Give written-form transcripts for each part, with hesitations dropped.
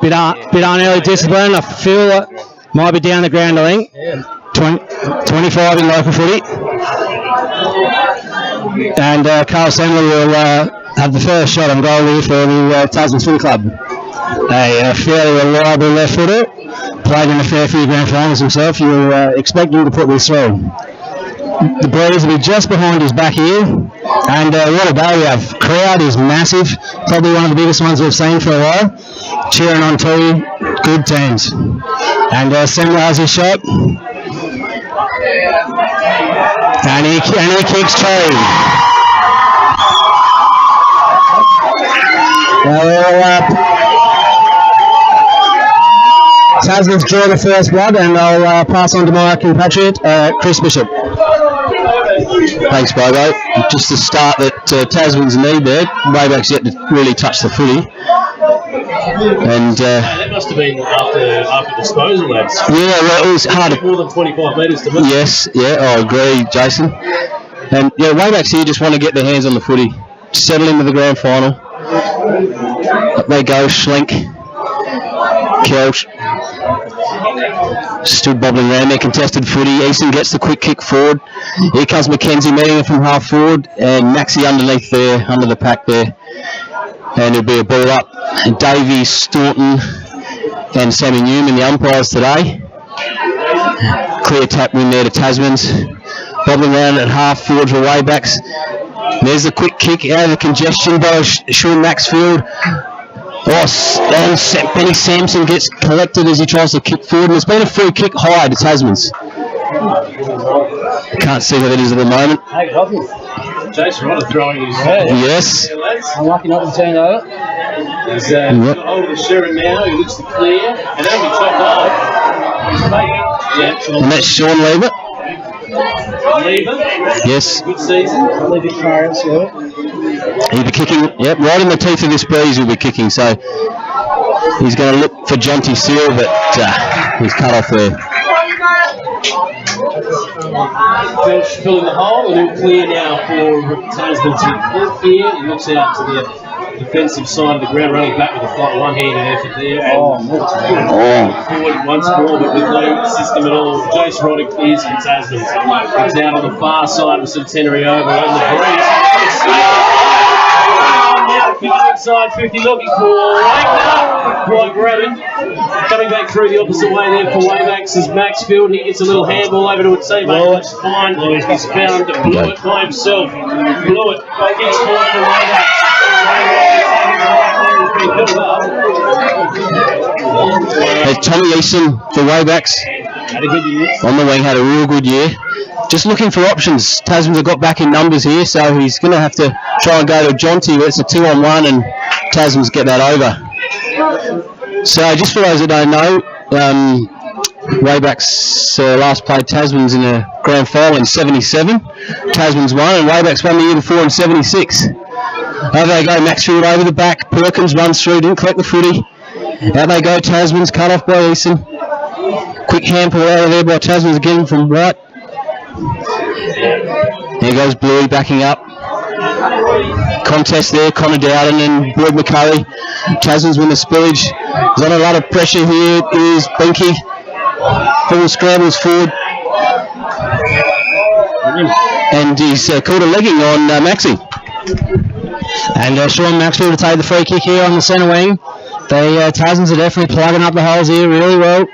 bit unearly discipline. I feel like might be down the ground, I think. 25 in local footy. And Carl Sandler will have the first shot on goal here for the Tasman Footy Club. A fairly reliable left footer, played in a fair few grand finals himself. You expect him to put this through. The breeze will be just behind his back here, and what a day we have. Crowd is massive, probably one of the biggest ones we've seen for a while, cheering on two good teams. And Sandler has his shot, and he kicks two. Now we're all up. Tasman's draw the first blood, and I'll pass on to my compatriot, Chris Bishop. Thanks, Bobo. Just the start that Tasman's need there. Wayback's yet to really touch the footy. And that must have been after disposal, lads. Yeah, well, it was hard. More than 25 metres to miss. Yes, yeah, I agree, Jason. And yeah, Waybacks here just want to get their hands on the footy, settle into the grand final. Up they go, Schlink, Kelch. Stood bobbling around their contested footy. Easton gets the quick kick forward. Here comes Mackenzie meeting it from half forward, and Maxie underneath there, under the pack there. And it'll be a ball up. And Davey, Staunton, and Sammy Newman, the umpires today. Clear tap win there to Tasman's. Bobbling around at half forward for Waybacks. There's a quick kick out of the congestion by Sean Maxfield. And Benny Sampson gets collected as he tries to kick forward. And there's been a free kick high to Tasman's. Can't see what it is at the moment. Hey, Jason Rodder throwing his head. Yes. I'm lucky not to turn over. He's got hold of the Sherrin now. He looks to clear. And that'll be top off. And that's Sean Lever. Lever. Yes. Good season. He'll be kicking, yep, right in the teeth of this breeze he'll be kicking, so he's going to look for Jonty Seal, but he's cut off there. Josh filling the hole, and he'll clear now for Tasman to clear. He looks out to the defensive side of the ground, running back with a one-handed effort there. Forward once more, but with no system at all. Jace Rodder clears for Tasman. It's out on the far side of Centenary over on the breeze. Inside 50, looking for Wagner. Quite grabbing. Coming back through the opposite way there for Waybacks is Maxfield. He gets a little handball over to a teammate. That's fine. He's found to blew it by himself. Blew it. Kicks forward for Waybacks. Tommy Easton for Waybacks. Had a good year. On the wing, had a real good year. Just looking for options. Tasman's have got back in numbers here, so he's going to have to try and go to Jonty, but it's a 2-on-1 and Tasman's get that over. So just for those that don't know, Waybacks last played Tasman's in a grand final in 77. Tasman's won, and Waybacks won the year before in 76. Over they go, Maxfield over the back. Perkins runs through, didn't collect the footy. Out they go, Tasman's cut off by Easton. Quick handball out of there by Tasman's again from right. There goes Bluey backing up. Contest there, Connor Dowden and Boyd McCurry. Tasman's win the spillage. There's not a lot of pressure here. Is Binky. Full scrambles forward. And he's called a legging on Maxie. And Sean Maxwell to take the free kick here on the centre wing. The Tasmans are definitely plugging up the holes here really well.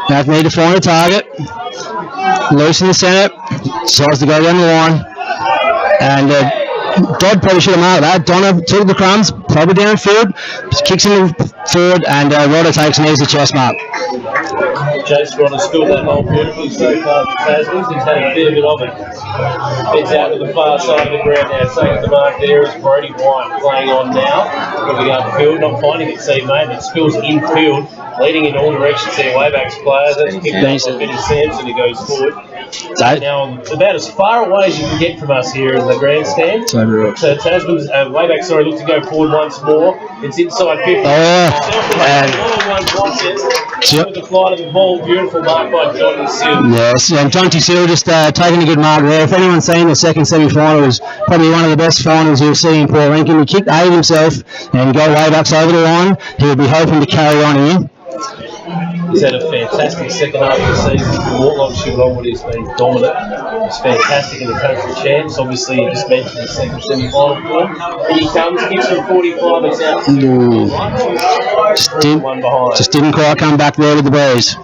They need to find a target. Loose in the centre. Decides to go down the line. And Dodd probably should have marked that. Donna took the crumbs, probably downfield, kicks him forward, and Rodder takes an easy chest mark. Jace Rodder scored that hole beautifully so far for Tasman. He's had a fair bit of it. Gets out to the far side of the ground now. Taking the mark there is Brody White playing on now. Looking upfield, not finding it, teammate. It spills infield, leading in all directions there. Waybacks players. That's kicked off by Benny Sampson who goes forward. Now, about as far away as you can get from us here in the grandstand. So Tasman's Wayback, look to go forward once more. It's inside 50. Sometimes wants it. With the flight of the ball, beautiful mark by John Seal. Yes, and John Seal just taking a good mark there. If anyone's seen the second semi-final, it was probably one of the best finals you'll see in Port Lincoln. He kicked 8 himself and got Waybacks over the line. He'll be hoping to carry on here. He's had a fantastic second half of the season. More obviously Longwood has been dominant. He's fantastic in the country champs. Obviously, you just mentioned the second semi-final for him. Here he comes, kicks from 45, it's out. Just didn't quite come back there with the boys.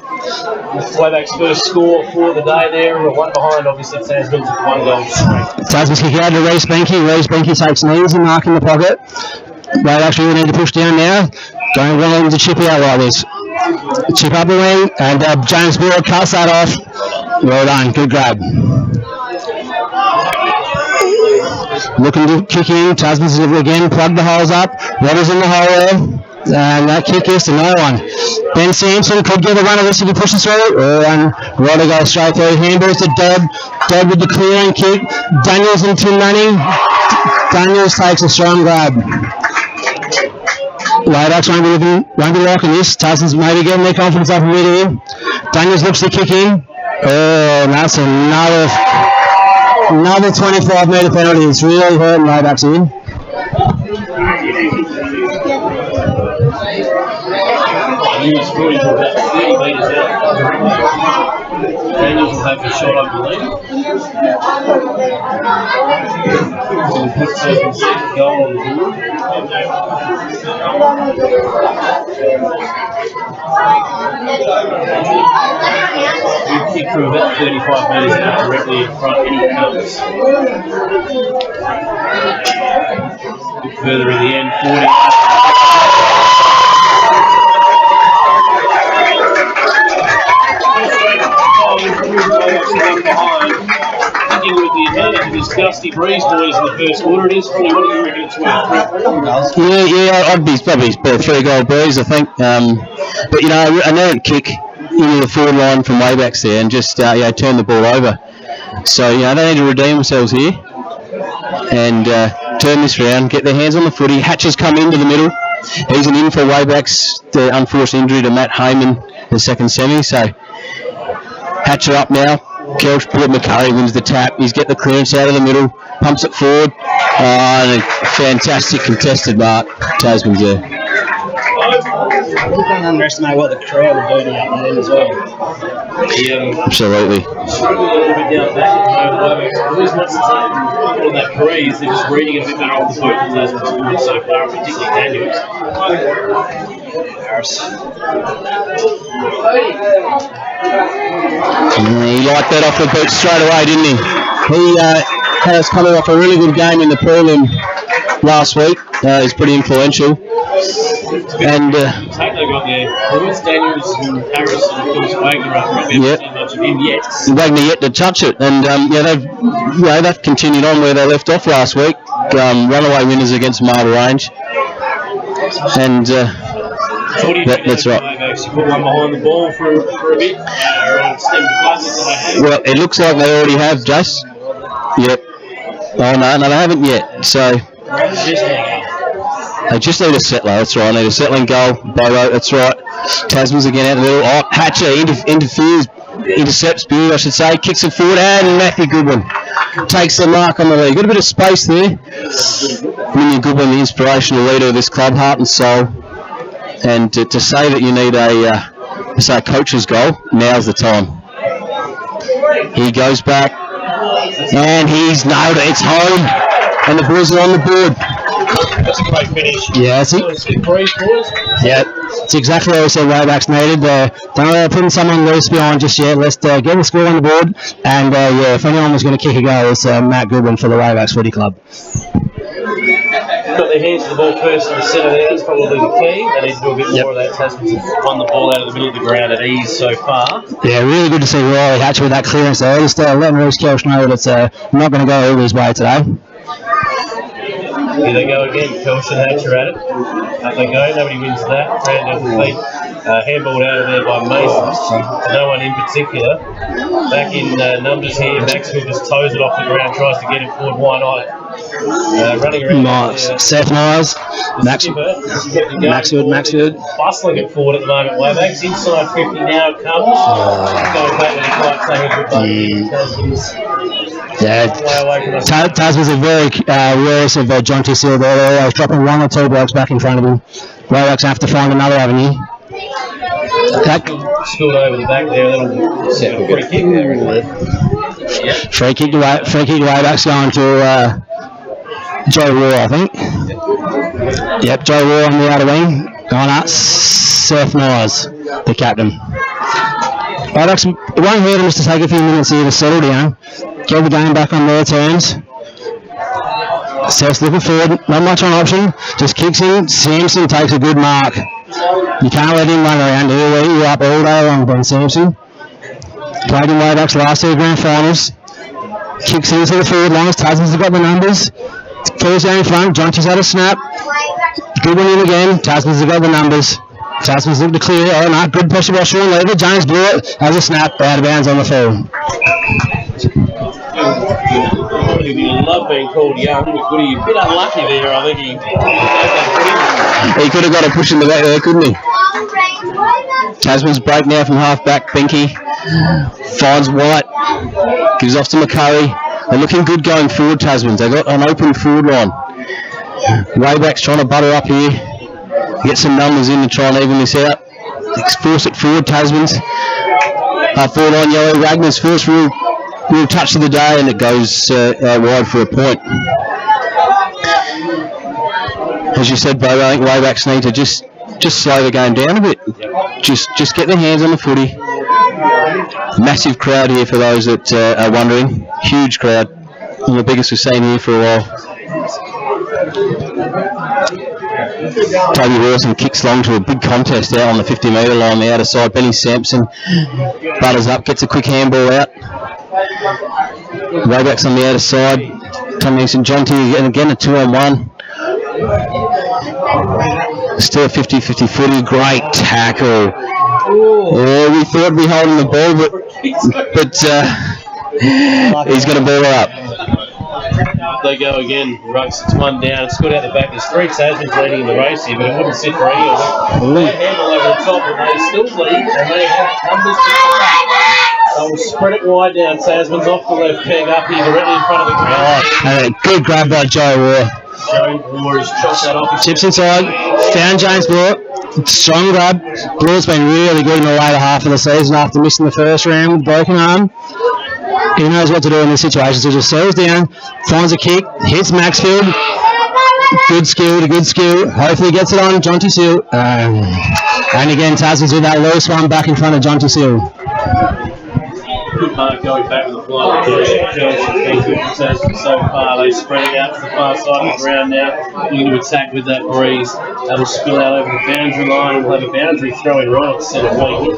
Wayback's first score for the day there. We're 1 behind, obviously, Tasman's 1 goal straight. Tasman's kicking out to Reece Benke. Reece Benke takes an easy mark in the pocket. Wayback's really need to push down now. Don't want him to chip out like this. Chip up the wing, and James Moore cuts that off. Well done, good grab. Looking to kick in, Tasman's again plugged the holes up. Rodder's in the hole there, and that kick is to no one. Ben Sampson could get a run of this if he pushes through, and Rodder goes straight through. Handballs to Dodd. Dodd with the clearing kick. Daniels and Tim Money. Daniels takes a strong grab. Waybacks won't be locking this. Tasman's maybe getting their confidence up a bit here. Daniels looks to kick in. Oh, and that's another 25-metre penalty. It's really hurting Waybacks here. He's probably about 30 metres out. Daniels will have the shot, I believe. We'll put Tasman's second goal on the board. We kick from about 35 metres out directly in front, and he comes. A bit further in the end, 40. Behind, thinking with the advantage of this gusty breeze, boys, in the first quarter. It is funny. What do you reckon it's worth? Yeah, I'd be probably about 3-goal breeze, I think. But you know, an errant kick into the forward line from Waybacks there, and just turn the ball over. So they need to redeem themselves here and turn this round, get their hands on the footy. Hatcher's come into the middle. He's an in for Waybacks. The unforced injury to Matt Heyman, the second semi. So Hatcher up now. Kelch McCurry wins the tap. He's get the clearance out of the middle, pumps it forward. And a fantastic contested mark. Tasman's there. You can't underestimate what the crowd are doing out there as well. Absolutely. Struggling a little bit down back. Always wants to take on that breeze. They're just reading a bit better off the boat than Tasman's doing so far, particularly Daniels. He liked that off the boot straight away, didn't he? He has coming off a really good game in the prelim last week. He's pretty influential. And take they got there. Lewis Daniels and Harris and of course Wagner up. Not seen much of him yet. Wagner yet to touch it, and they've continued on where they left off last week. Runaway winners against Marble Range, and that's right. You put one behind the ball for a bit. Well, it looks like they already have, Jace. Yep. Oh no, they haven't yet. So. They just need a settler, that's right. They need a settling goal. Bobo, that's right. Tasman's again out the middle. Oh, Hatcher intercepts, I should say, kicks it forward, and Matthew Goodwin takes the mark on the lead. Got a bit of space there. Matthew Goodwin, the inspirational leader of this club, heart and soul. And to say that you need a coach's goal, now's the time. He goes back, and he's nailed it. It's home, and the boys are on the board. That's a great finish. Yeah, that's it. Yeah, it's exactly what we said Waybacks needed. Don't putting someone loose behind just yet. Let's get the score on the board. And if anyone was going to kick a goal, it's Matt Goodwin for the Waybacks Footy Club. Got their hands to the ball first in the centre there. That's probably the key. They need to do a bit more of that. Tasman's won the ball out of the middle of the ground at ease so far. Yeah, really good to see Riley Hatcher with that clearance there. Just letting Reece Kelch know that it's not going to go all his way today. Here they go again. Kelch and Hatcher at it. Up they go. Nobody wins that. Round down the feet. Handballed out of there by Mason. No one in particular. Back in numbers here. Maxwell just toes it off the ground, tries to get it forward. Why not? Running around. Nice. Seth Myers. Maxwood. Bustling it forward at the moment. Wayback's inside 50 now. It comes. Going back with the clock, saying Tasman's are very wary of John T. Seal there. They're always dropping one or two blokes back in front of him. Wayback's have to find another avenue. Scored over the back there. That'll set a free kick there, isn't it? Free kick Wayback's going to Joe War, I think. Yep, Joe War on the outer wing. Going up, Seth Myers, the captain. Wayback's, it won't hurt him just to take a few minutes here to settle down. Get the game back on their terms. Seth's looking forward, not much on option, just kicks in. Sampson takes a good mark. You can't let him run around here. You're up all day long, Ben Sampson. Played in Wayback's last two grand finals. Kicks into the forward line. Tasman's got the numbers. Falls down in front. Jonty's had a snap. Good one in again. Tasman's got the numbers. Tasman's looking to clear. Oh no, good pressure by Sean Lever. James blew it. Has a snap. Out of bounds on the field. He love being called young, but Goody a bit unlucky there. I think he could have got a push in the back there, couldn't he? Tasman's break now from half back. Binky finds White, gives off to McCurry. They're looking good going forward, Tasman's. They've got an open forward line. Wayback's trying to butter up here, get some numbers in to try and even this out. Force it forward, Tasman's. Forward line, Yellow Ragnar's first real touch of the day, and it goes wide for a point. As you said, Bo, I think Waybacks need to just slow the game down a bit. Just get their hands on the footy. Massive crowd here for those that are wondering. Huge crowd. One of the biggest we've seen here for a while. Toby Wilson kicks long to a big contest out on the 50-metre line, the outer side. Benny Sampson butters up, gets a quick handball out. Wayback's on the outer side. Tommy St. John T, and again a 2-on-1. Still a 50-50 footy. Great tackle. Oh, we thought we were holding the ball, but he's going to ball her up. They go again. Rucks, it's one down. It's good out the back. There's three Tasmans leading in the race here, but it wouldn't sit for any of them. They handle over the top, but they still lead, and they have numbers to they'll spread it wide down. Tasman's off the left peg up here, directly in front of the ground. Good grab by Joe War. Joe War has chopped that off. Chips inside. Found James Blewett. Strong grab. Blewett's been really good in the later half of the season after missing the first round with broken arm. He knows what to do in this situation, so just settles down, finds a kick, hits Maxfield. Good skill. Hopefully he gets it on Jonty Seal. And again, Tasman's with that loose one back in front of Jonty Seal. Good mark going back with the fly. Jones has been good for Tasman so far. They're spreading out to the far side of the ground now, looking to attack with that breeze. That'll spill out over the boundary line and we'll have a boundary throwing right at the centre wing.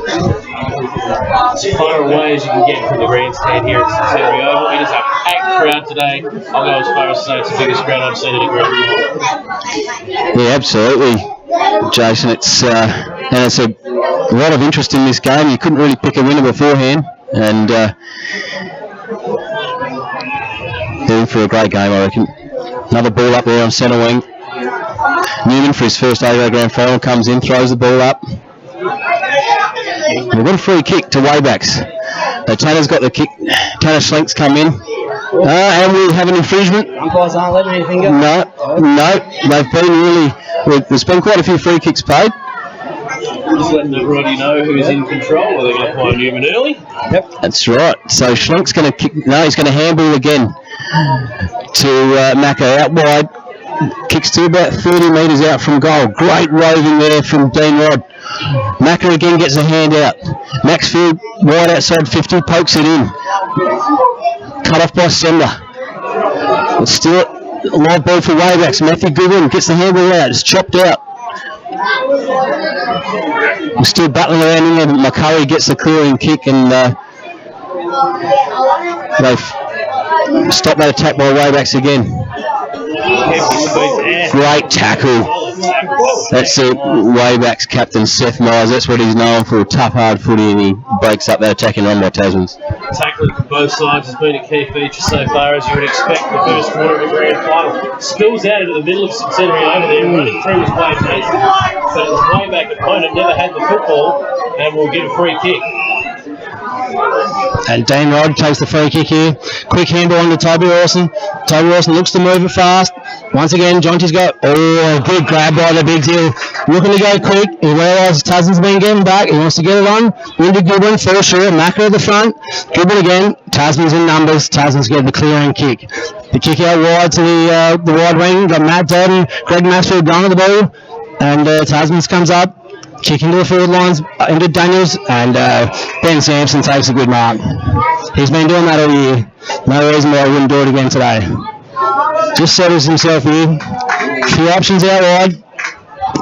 As far away as you can get from the grandstand here at Centenary Oval. It is a packed crowd today. I'll go as far as to say it's the biggest crowd I've seen at a grand final. Yeah, absolutely, Jason. It's a lot of interest in this game. You couldn't really pick a winner beforehand, and they're in for a great game, I reckon. Another ball up there on centre wing. Newman for his first Eyre grand final comes in, throws the ball up. We've got a free kick to Waybacks. Tanner's got the kick. Tanner Schlenk's come in. And we have an infringement. Umpires aren't letting anything go. No. They've been really... There's been quite a few free kicks paid. Just letting everybody know who's in control. Are they going to play Newman early? Yep. That's right. So Schlenk's going to kick... No, he's going to handball again to Macca out wide. Kicks to about 30 metres out from goal. Great roving there from Dean Rod. Macca again gets a hand out. Maxfield wide outside 50, pokes it in. Cut off by Sender. It's still a live ball for Waybacks. Matthew Goodwin gets the handball out. It's chopped out. We're still battling around in there, but McCurry gets the clearing kick, and they've stopped that attack by Waybacks again. Great tackle That's it. Wayback's captain Seth Myers. That's what he's known for. Tough, hard footy, and he breaks up that attacking run by Tasman's. Tackling from both sides has been a key feature so far, as you would expect in the first quarter of the grand final. Spills out into the middle of some centering over there, running through his Wayne Mason, but his Wayback opponent never had the football and will get a free kick. And Dane Rod takes the free kick here. Quick handball on to Toby Lawson. Toby Lawson looks to move it fast. Once again, Jonty's got a good grab by the Bigs here. Looking to go quick. He realises Tasman's been getting back. He wants to get it on. Into Goodwin, fall short. Macca at the front. Goodwin again. Tasman's in numbers. Tasman's getting the clearing kick. The kick out wide to the wide wing. Got Matt Dodd and Greg Maxfield going to the ball. And Tasman's comes up. Kick into the forward lines, into Daniels, and Ben Sampson takes a good mark. He's been doing that all year. No reason why he wouldn't do it again today. Just settles himself here. Few options out wide.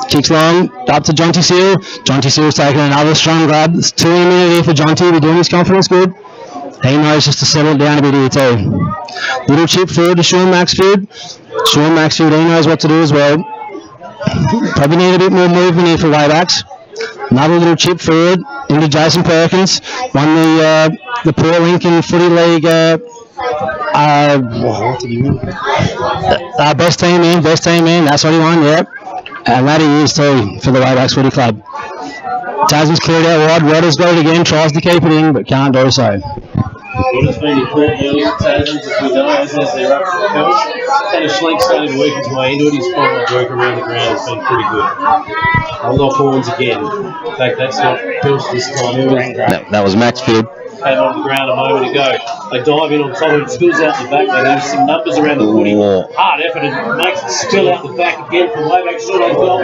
Kicks long, up to Jonty Seal. Jonty Seal's taking another strong grab. It's 2 in a minute here for Jonty. We're doing his confidence good. He knows just to settle it down a bit here too. Little chip forward to Sean Maxfield. Sean Maxfield, he knows what to do as well. Probably need a bit more movement here for Waybacks. Another little chip forward into Jason Perkins. Won the Port Lincoln Footy League what did he win? Best team man. That's what he won, yep. And that he is too for the Waybacks Footy Club. Tasman's cleared out wide. Rodder's got it again. Tries to keep it in, but can't do so. Rodder's been important early for Tasman's, as we know, as they're up to the hills. Had a Schlenk starting to work his way into it. His final work around the ground has been pretty good. I'll lock horns again. In fact, that's not Pills this time. That was Maxfield. Came on the ground a moment ago. They dive in on top of it, spills out the back. They have some numbers around the footy. Hard effort and makes it spill out the back again from Wayback short on goal.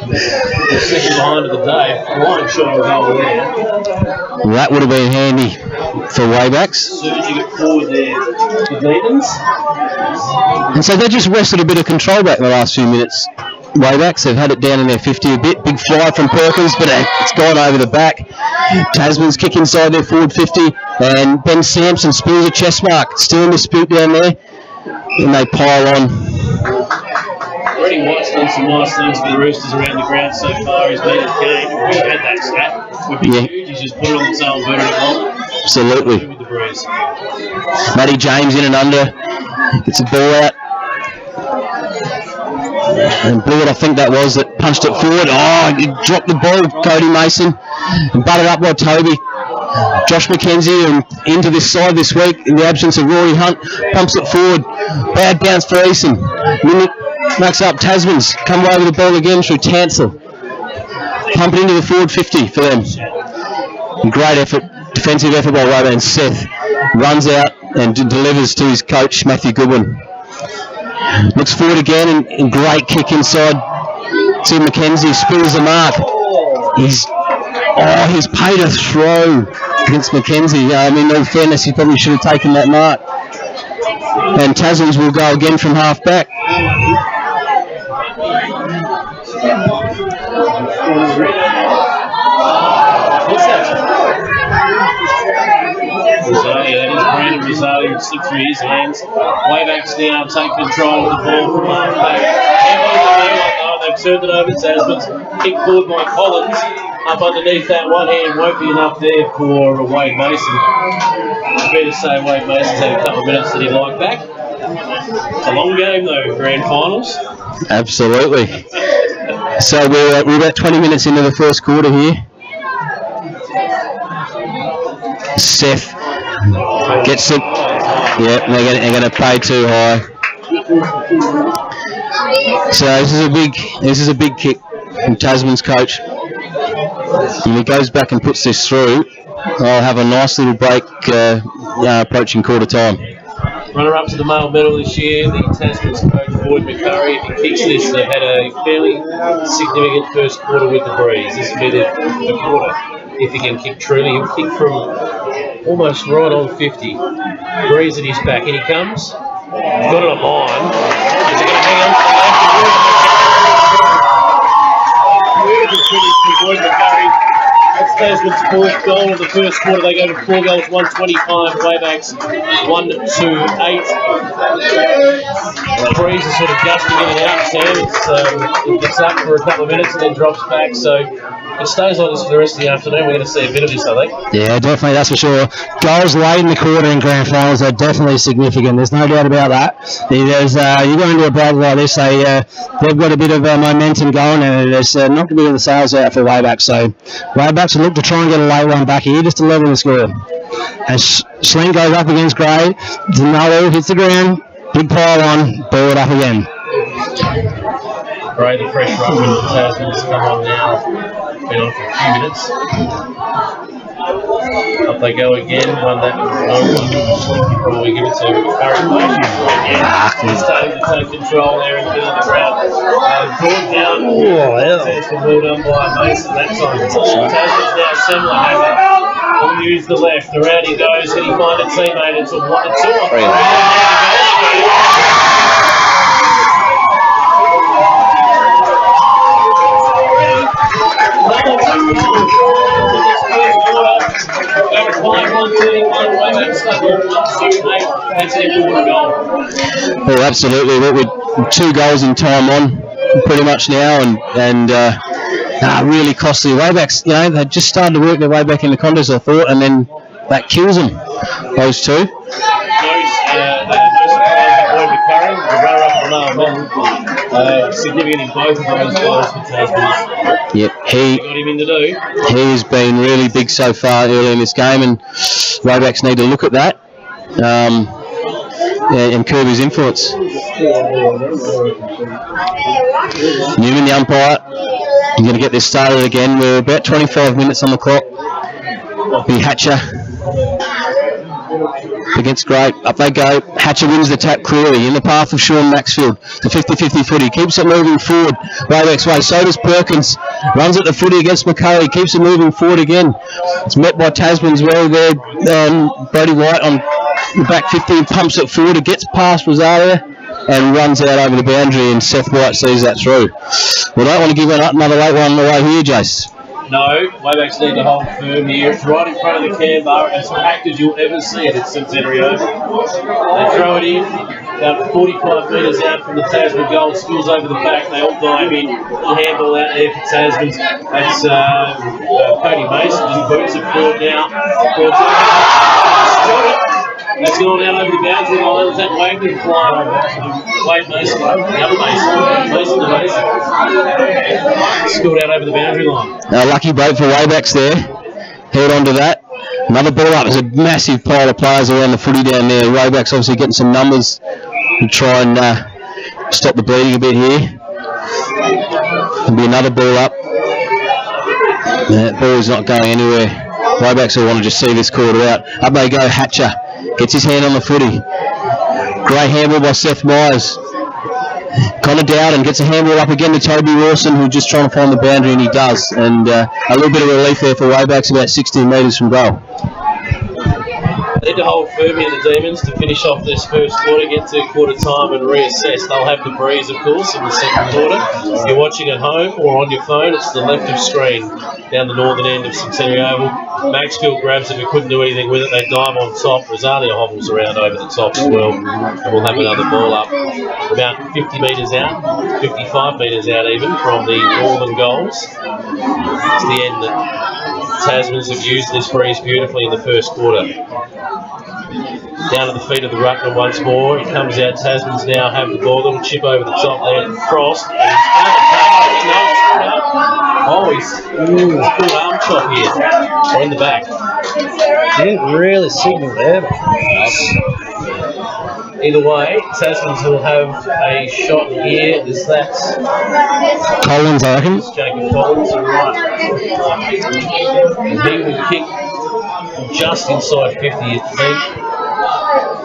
The second behind of the day. Flying shot on goal there. Well, that would have been handy for Waybacks. Surging it forward there with Leedens. And so they just wrestled a bit of control back in the last few minutes. Waybacks have had it down in their 50 a bit. Big fly from Perkins, but it's gone over the back. Tasman's kick inside their forward 50, and Ben Sampson spills a chest mark. Still in dispute down there, and they pile on. Freddie White's done some nice things for the Roosters around the ground so far. He's been a game. If we had that stat, it would be huge. He's just put it on the tail and booted it long. Absolutely. With the breeze. Matty James in and under. Gets a ball out. And Blewett, I think that was, that punched it forward. Oh, he dropped the ball, Cody Mason, and butted up by Toby. Josh McKenzie and into this side this week in the absence of Rory Hunt, pumps it forward. Bad bounce for Eason. Knocks up Tasman's, come away with the ball again through Tansel. Pump it into the forward 50 for them. And great effort, defensive effort by Wayback, and Seth runs out and delivers to his coach, Matthew Goodwin. Looks forward again and great kick inside to McKenzie, spills the mark. He's paid a throw against McKenzie. I mean, in fairness, he probably should have taken that mark. And Tasmans will go again from half back. Rosario, that is Brandon Rosario, slipped through his hands. Waybacks now take control of the ball from half-back. They've turned it over to Tasman's. Kick forward by Collins. Up underneath that one hand won't be enough there for Wade Mason. Fair to say Wade Mason's had a couple of minutes that he liked back. It's a long game though, grand finals. Absolutely. So we're about 20 minutes into the first quarter here. Seth gets it. Yep, they're going to pay too high. So this is a big kick from Tasman's coach. And he goes back and puts this through. I'll have a nice little break approaching quarter time. Runner-up to the male medal this year, the Tasman's coach Boyd McCurry. If he kicks this, they've had a fairly significant first quarter with the breeze. This will be the quarter. If he can kick truly, he'll kick from almost right on 50. Breeze at his back, and he comes. Got it on line. Is he going to hang on to the beautiful finish from Boyd McCurry. That's Tasman's fourth goal of the first quarter. They go to 4 goals, 125. Waybacks 1-2-8. The breeze is sort of gusting in and out, Sam. It gets up for a couple of minutes and then drops back. So it stays like this for the rest of the afternoon. We're going to see a bit of this, I think. Yeah, definitely, that's for sure. Goals late in the quarter in grand finals are definitely significant. There's no doubt about that. You go into a battle like this, they've got a bit of momentum going, and there's not going to be the sales out for Wayback. So Waybacks will look to try and get a late one back here just to level the score. And Schling goes up against Gray. Zanello hits the ground. Big pile on. Ball it up again. Gray, the fresh ruckman for Tasman, has come on now. Been on for a few minutes. Up they go again. One that before we give it to Curry Mason. He's starting to take control there in the middle of the ground. Brought down. Tasman well done by Mason that time. Tasman's now similar, has it? He'll use the left. Around he goes. Can he find a teammate? It's a 1-2 on 3. Oh, absolutely. We're 2 goals in time on pretty much now, and really costly. Waybacks, they just started to work their way back in the contest, I thought, and then that kills them, those two. No surprise the runner up from significant in both of those goals for Tasman. Yep, got him in to do. He's been really big so far early in this game, and Waybacks need to look at that and curb his influence. Newman, the umpire, I'm going to get this started again. We're about 25 minutes on the clock. Be Hatcher against Great. Up they go. Hatcher wins the tap clearly in the path of Sean Maxfield. The 50-50 footy. Keeps it moving forward. Wayback's way. So does Perkins. Runs at the footy against McCurry. Keeps it moving forward again. It's met by Tasman as well there. Brody White on the back 50 pumps it forward. It gets past Rosario and runs out over the boundary, and Seth White sees that through. We don't want to give another late one away here, Jace. No, Waybacks need to hold firm here. It's right in front of the can bar, as packed as you'll ever see it at Centennial. They throw it in, about 45 metres out from the Tasman goal, spills over the back, they all dive in. The handball out there for Tasman. That's Cody Mason, just boots it forward now. That's gone out over the boundary line. Is that Wagner flying? Wade Mason, the other Mason the Mason. Scored out over the boundary line. Lucky break for Waybacks there. Held on to that. Another ball up. There's a massive pile of players around the footy down there. Waybacks obviously getting some numbers to try and stop the bleeding a bit here. There'll be another ball up. That ball is not going anywhere. Waybacks will want to just see this quarter out. Up they go. Hatcher gets his hand on the footy. Great handball by Seth Myers. Connor Dowden gets a handball up again to Toby Rawson, who's just trying to find the boundary, and he does. And a little bit of relief there for Waybacks, about 16 metres from goal. They need to hold firm here, the Demons, to finish off this first quarter, get to quarter time and reassess. They'll have the breeze, of course, in the second quarter. If you're watching at home or on your phone, it's the left of screen down the northern end of Centennial Oval. Maxfield grabs it, but couldn't do anything with it. They dive on top. Rosario hobbles around over the top as well. And we'll have another ball up about 50 metres out, 55 metres out even, from the northern goals. It's the end that Tasmans have used this breeze beautifully in the first quarter. Down at the feet of the ruckman once more. It comes out. Tasmans now have the ball. Little chip over the top there. Frost. And he's found it. He's full arm chop here. Or in the back. He didn't really signal there. Either way, Tasmans will have a shot here. Is that Collins, I reckon. Jacob Collins, right. And he will kick just inside 50, you'd think.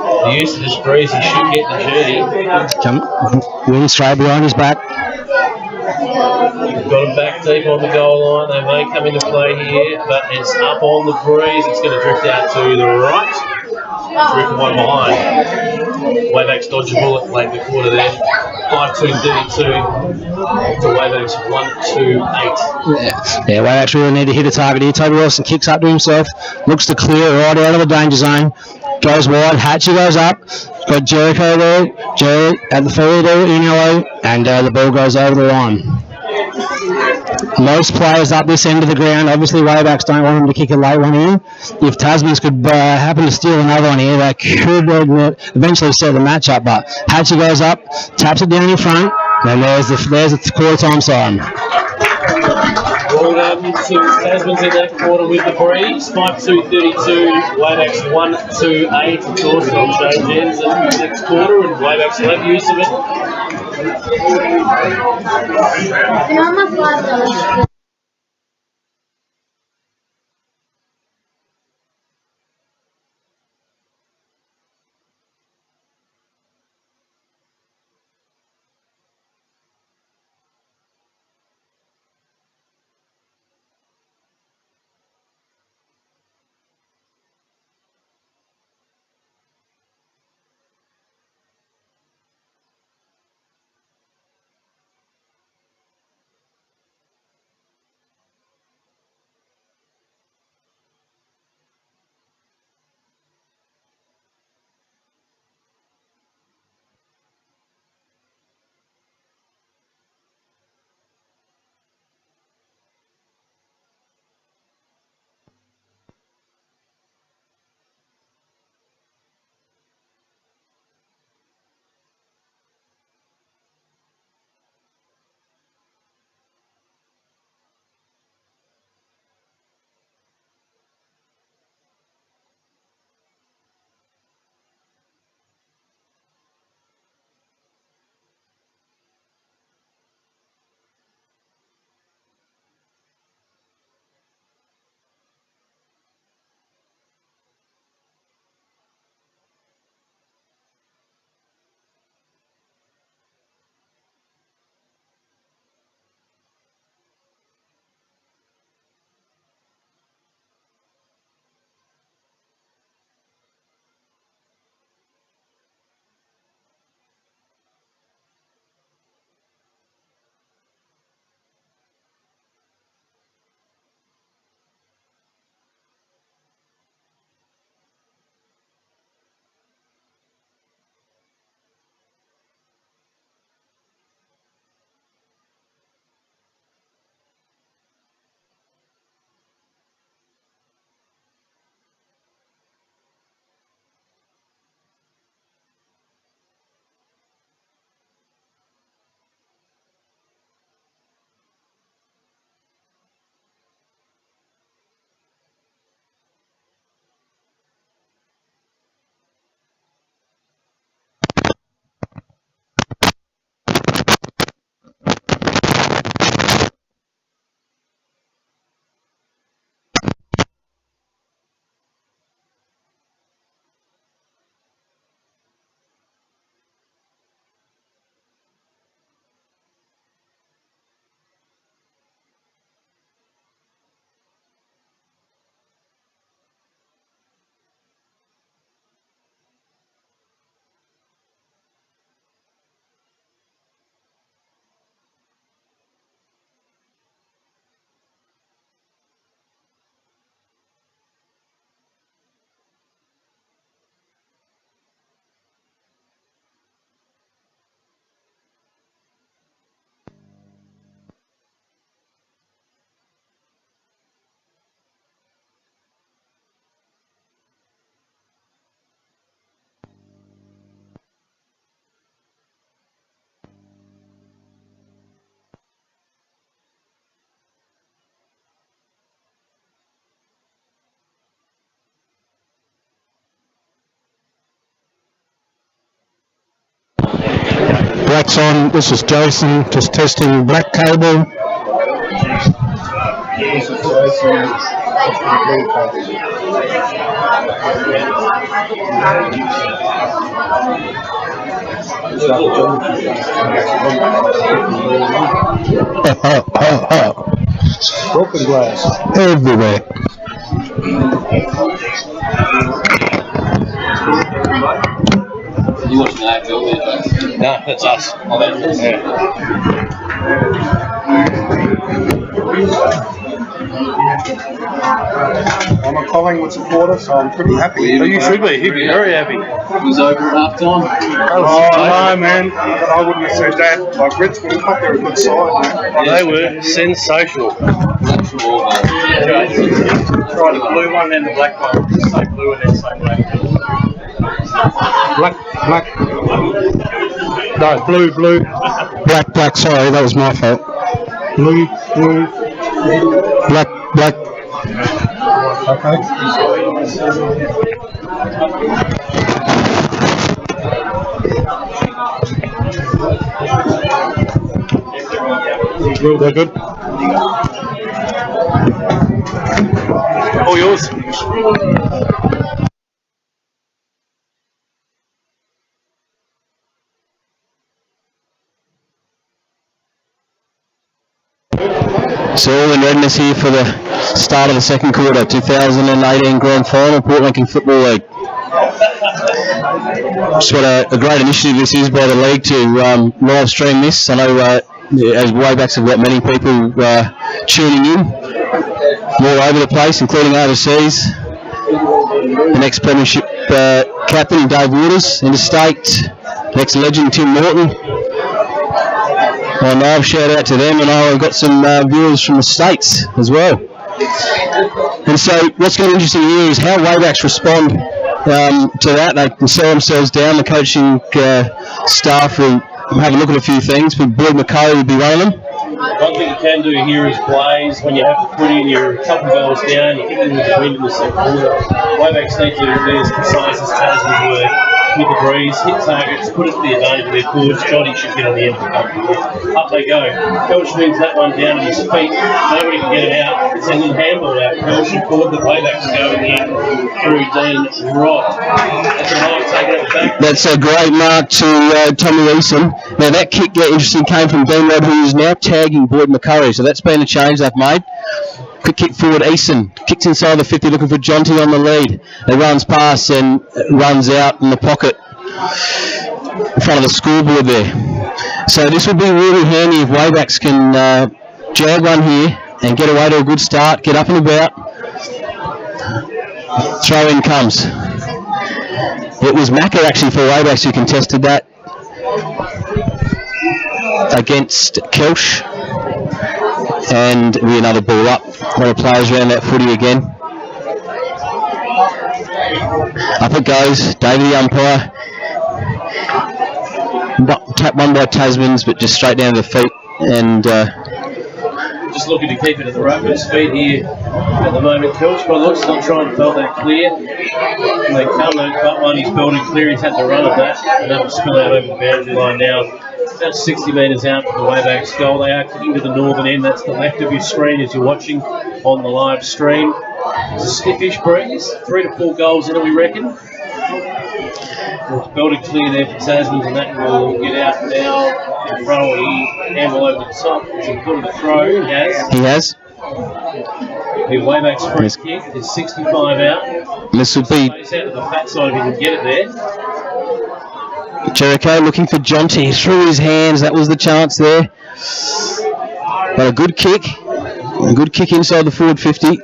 The use of this breeze, he should get the journey. Wing straight behind his back. Got him back deep on the goal line. They may come into play here, but it's up on the breeze. It's going to drift out to the right. from one behind. Wayback's dodge a bullet late in the quarter there. 5-2-32 to Wayback's 1-2-8. Yeah, Wayback's really need to hit a target here. Toby Wilson kicks up to himself, looks to clear right out of the danger zone, goes wide, Hatchie goes up, got Jericho there, Jerry at the field there in yellow, and the ball goes over the line. Most players up this end of the ground, obviously Waybacks don't want them to kick a late one in. If Tasmans could happen to steal another one here, they could eventually set the match up, but Hatchie goes up, taps it down in front, and there's the quarter time siren. Well done to Tasman's in that quarter with the breeze. 5-2-32, Waybacks 1-2-8. Of course, they'll show Jensen next quarter, and Waybacks will have use of it. Black's on, this is Jason, just testing black cable. This is Jason. Broken glass. Everywhere. You watching the AFL there, Jason? No, that's us. Oh, that's us. Yeah. I'm a Collingwood supporter, so I'm pretty happy. You should be. He'd be very happy. It was over at half time. Oh, no, man. I wouldn't have said that. Like, Richmond, I thought they were a good side, man. They were sensational. Natural Try the blue one and the black one. Say blue and then say black. Black. No, blue. Black, sorry, that was my fault. Blue. Black. Okay. They're good. All yours. So all in readiness here for the start of the second quarter, 2018 Grand Final, Port Lincoln Football League. Just what a great initiative this is by the league to live stream this. I know as Waybacks have got many people tuning in all over the place, including overseas. The next Premiership captain, Dave Waters, interstate, next legend, Tim Morton. And I'll shout out to them, and I've got some viewers from the States as well. And so what's going to be interesting here is how Waybacks respond to that. They can sell themselves down. The coaching staff will have a look at a few things, but Boyd McCullough will be one of them. One thing you can do here is blaze when you have to put in your couple goals down, you hit them with the wind in the second quarter. Waybacks need to be as precise as Tasman were with the breeze, hit targets, put it to the advantage of their forwards. Johnny should get on the end of the couple. Up they go. Kelch wins that one down at his feet. Nobody can get it out. It's a little handball out. Kelch should call the Waybacks go in the end through Dean Rott. That's a line taken at the back. That's a great mark to Tommy Eason. Now that kick, interesting, came from Dean Rott, who is now tagging Boyd McCurry. So that's been a change they've made. Quick kick forward, Eason kicks inside the 50, looking for Jonty on the lead. He runs past and runs out in the pocket in front of the scoreboard there. So this would be really handy if Waybacks can jag one here and get away to a good start, get up and about. Throw in comes. It was Macca actually for Waybacks who contested that against Kelch. And it'll be another ball up. One of the players around that footy again. Up it goes. David the umpire. Tap one by Tasman's, but just straight down to the feet. And just looking to keep it at the Rapids' feet here at the moment. Kelch, by looks, not trying to belt that clear. And they come, but one he's belted clear. He's had to run at that, and that will spill out over the boundary line now. About 60 metres out from the Waybacks goal. They are kicking to the northern end. That's the left of your screen as you're watching on the live stream. It's a stiffish breeze. 3 to 4 goals in it, we reckon. It's belted clear there for Tasman, and that will get out now. And throw he handle over the top. Has he put the throw? He has. he has. The Waybacks free kick is 65 out. This will be Space out to the fat side if he can get it there. Jericho looking for Jonty through his hands. That was the chance there. But a good kick inside the forward 50,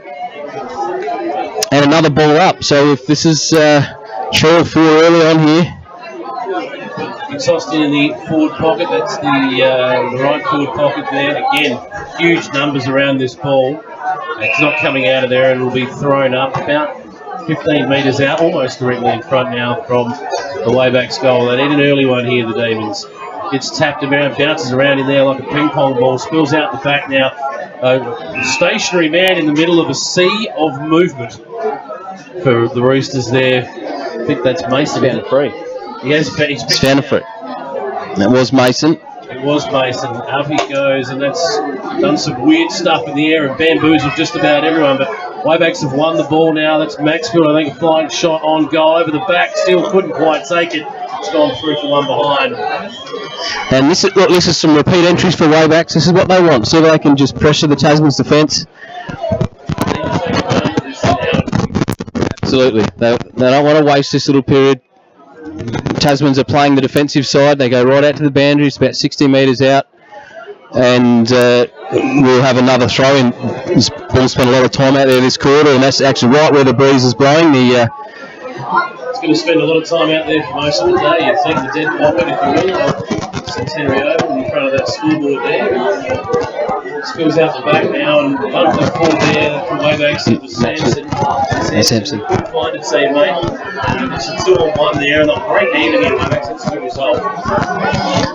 and another ball up. So if this is 3 or 4 early on here, It's Austin in the forward pocket. That's the right forward pocket there. Again, huge numbers around this ball. It's not coming out of there, and will be thrown up about 15 metres out, almost directly in front now from the Waybacks goal. They need an early one here, the Demons. Gets tapped around, bounces around in there like a ping pong ball, spills out the back now. A stationary man in the middle of a sea of movement for the Roosters there. I think that's Mason. Found a free. He's found a free. That was Mason. It was Mason. Up he goes, and that's done some weird stuff in the air and bamboozled just about everyone. But Waybacks have won the ball now. That's Maxfield, I think, a flying shot on goal over the back. Still couldn't quite take it. It's gone through for one behind. And this is some repeat entries for Waybacks. This is what they want. See if they can just pressure the Tasman's defence. Absolutely. They don't want to waste this little period. Tasmans are playing the defensive side. They go right out to the boundary. It's about 60 metres out. And we'll have another throw in. This ball spent a lot of time out there this quarter, and that's actually right where the breeze is blowing. It's going to spend a lot of time out there for most of the day. You'd think the dead pocket, if you will, Centenary Oval in front of that scoreboard there. Spills out the back now, and one for four there from Wayback to Samson. Samson. Good find it, say, mate. It's a 2-on-1 there, and they'll break even here. Wayback, that's a good result.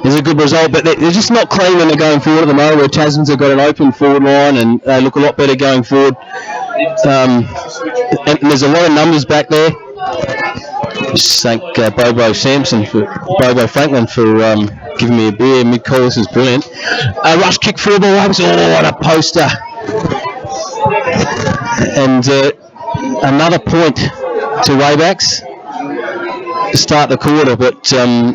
It's a good result, but they're just not clean when they're going forward at the moment, where Tasmans have got an open forward line, and they look a lot better going forward. And there's a lot of numbers back there. Just thank Bobo Franklin for giving me a beer mid-call. This is brilliant. Rush kick for the ball. Oh, what a poster. And another point to Waybacks to start the quarter. But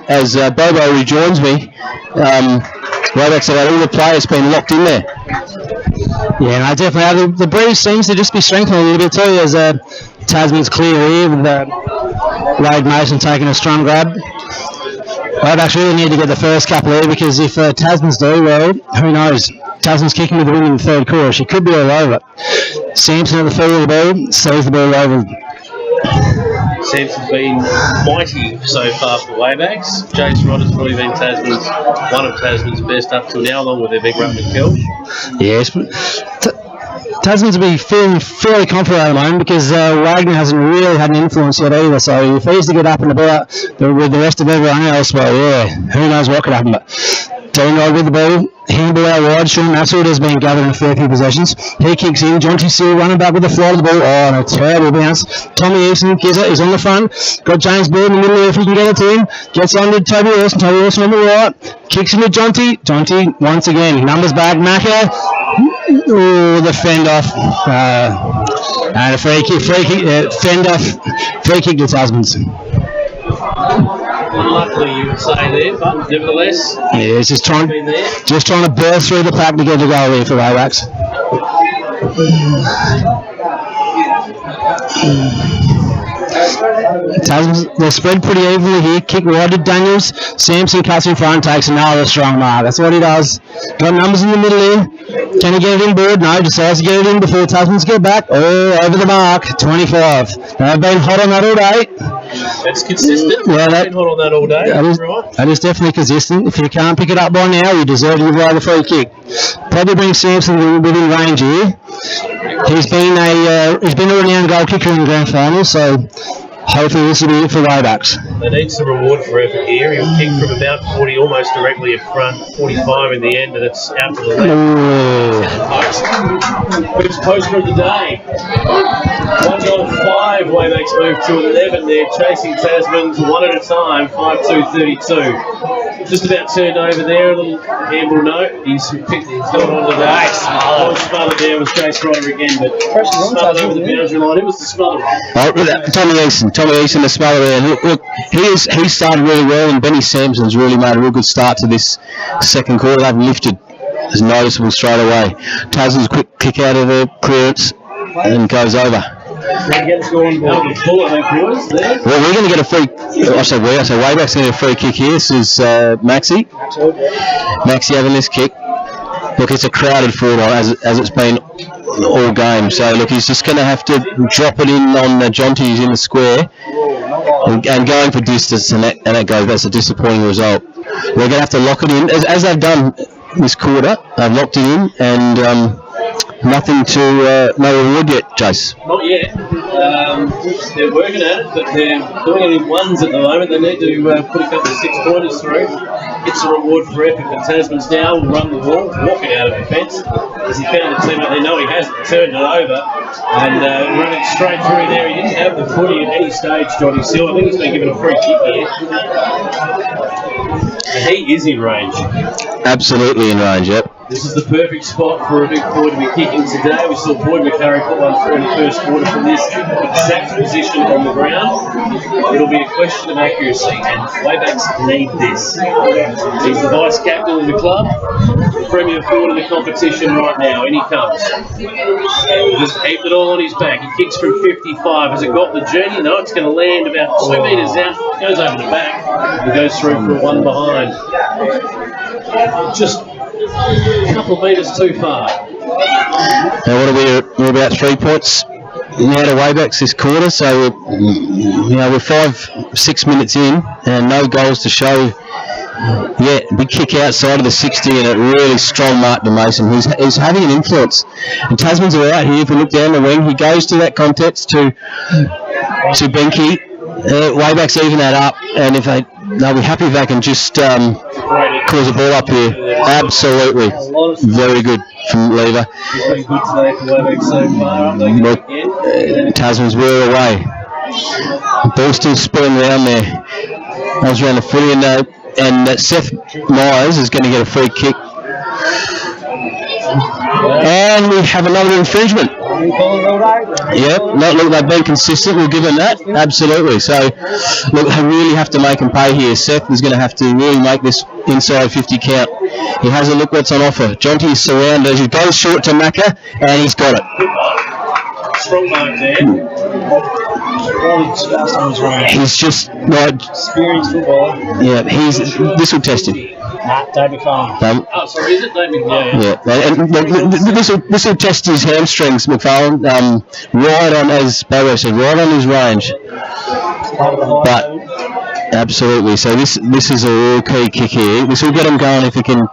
as Bobo rejoins me, Waybacks have had all the players been locked in there. Yeah, no, definitely. The breeze seems to just be strengthening a little bit too, as Tasman's clear here with Wade Mason taking a strong grab. Waybacks really need to get the first couple here, because if Tasman's do well, who knows? Tasman's kicking with the win in the third quarter. She could be all over. Sampson at the field of the ball, sees the ball over. Sampson's been mighty so far for Waybacks. Jace Rodder's probably been one of Tasman's best up till now, along with their big Ruckman Kelch. Yes, Tasman's will be feeling fairly confident at the moment, because Wagner hasn't really had an influence yet either. So if he's to get up and about with the rest of everyone else, well, yeah, who knows what could happen. But Dean Rod with the ball, handball out wide. Sean Maxwell has been gathering a fair few possessions. He kicks in. Jonty still running back with the fly of the ball. Oh, and a terrible bounce. Tommy Easton gives it. He's on the front. Got James Bird in the middle if he can get it to him. Gets on to Toby Wilson. Toby Wilson on the right. Kicks into Jonty. Jonty once again. Numbers back. Macca. Oh, the fend off. And a free kick. Fend off. Free kick to Tasmans. Unluckily, you would say there, but nevertheless, yeah, it's just trying to burst through the pack to get the goal here for Waybacks. Tasmans, they're spread pretty evenly here. Kick wide to Daniels. Sampson cuts in front, takes another strong mark. That's what he does. Got numbers in the middle here. Can he get it in board? No, decides to get it in before Tasmans get back. Oh, over the mark. 25. They've been hot on that all day. That's consistent. Well, been hot on that all day. That is definitely consistent. If you can't pick it up by now, you deserve to give away the free kick. Probably brings Sampson within range here. He's been a renowned goal kicker in the grand final, so hopefully this will be it for Waybacks. They need some reward for effort here. He'll kick from about 40, almost directly in front, 45 in the end, and it's out to the left. First poster of the day. 1-5, Waybacks move to 11. They're chasing Tasman to one at a time, 5-2-32. Just about turned over there, a little handball note. He's got on today. Smothered there was Jace Rodder again, but smothered over the boundary line. It was the smother. Tommy Easton, the smothered there. Look, he started really well, and Benny Sampson's really made a real good start to this second quarter. They've lifted. It's noticeable straight away. Tasman's quick kick out of the clearance and goes over. Well, we're going to get a free. I say Wayback's going to get a free kick here. This is Maxie having this kick. Look, it's a crowded forward as it's been all game. So look, he's just going to have to drop it in on Jonty, who's in the square, and going for distance, and that goes. That's a disappointing result. We're going to have to lock it in as they've done this quarter. They've locked it in, and nothing to no reward yet, Jace. Not yet. They're working at it, but they're doing it in ones at the moment. They need to put a couple of 6-pointers through. It's a reward for effort, but Tasman's now will run the wall, walking out of defence. As he found the teammate, they know he hasn't turned it over, and running straight through there. He didn't have the footy at any stage, Johnny Seal. I think he's been given a free kick here. And he is in range. Absolutely in range, yep. This is the perfect spot for a big boy to be kicking today. We saw Boyd McCurry put one through in the first quarter from this exact position on the ground. It'll be a question of accuracy, and Waybacks need this. He's the vice captain of the club, premier forward in the competition right now, and he comes. Just keep it all on his back. He kicks from 55. Has it got the journey? No, it's going to land about 2 metres out. Goes over the back and goes through for one behind. Just a couple of metres too far. Now what are we're about 3 points now to Waybacks this quarter, so we're 5-6 minutes in and no goals to show yet. Big kick outside of the 60 and a really strong mark to Mason. He's having an influence. And Tasman's are out here. If we look down the wing, he goes to that context to Benke. Waybacks even that up, and if they'll be happy if they can just cause a ball up here. Absolutely. Very good from Lever. He's been good today for Wayback so far. Tasman's well away. The ball's still spilling around there. I was around the footy, and Seth Myers is going to get a free kick. And we have another infringement. Yep, look, they've been consistent. We'll give them that. Absolutely. So, look, they really have to make them pay here. Seth is going to have to really make this inside 50 count. He has a look what's on offer. Jonty is surrounded. He goes short to Macca, and he's got it. Strong mark there. He's just experienced footballer. Yeah, this will test him. Dave McFarlane. Sorry, is it Dave McFarlane? Yeah, and this will test his hamstrings, McFarlane. Right on, as Barrow said, right on his range. But absolutely, so this is a real key kick here. This will get him going if he can.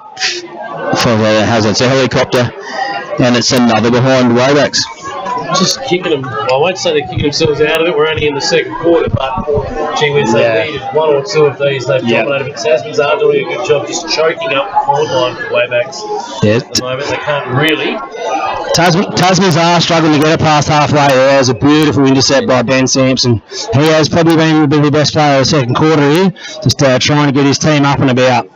How's that? It's a helicopter, and it's another behind Waybacks. Just kicking them. I won't say they're kicking themselves out of it. We're only in the second quarter, but gee whiz, they needed one or two of these. They've dominated. But Tasman's are doing a good job just choking up the forward line for Waybacks. At the moment, they can't really. Tasman's are struggling to get it past halfway. There's a beautiful intercept by Ben Sampson. He has probably been the best player of the second quarter here, just trying to get his team up and about.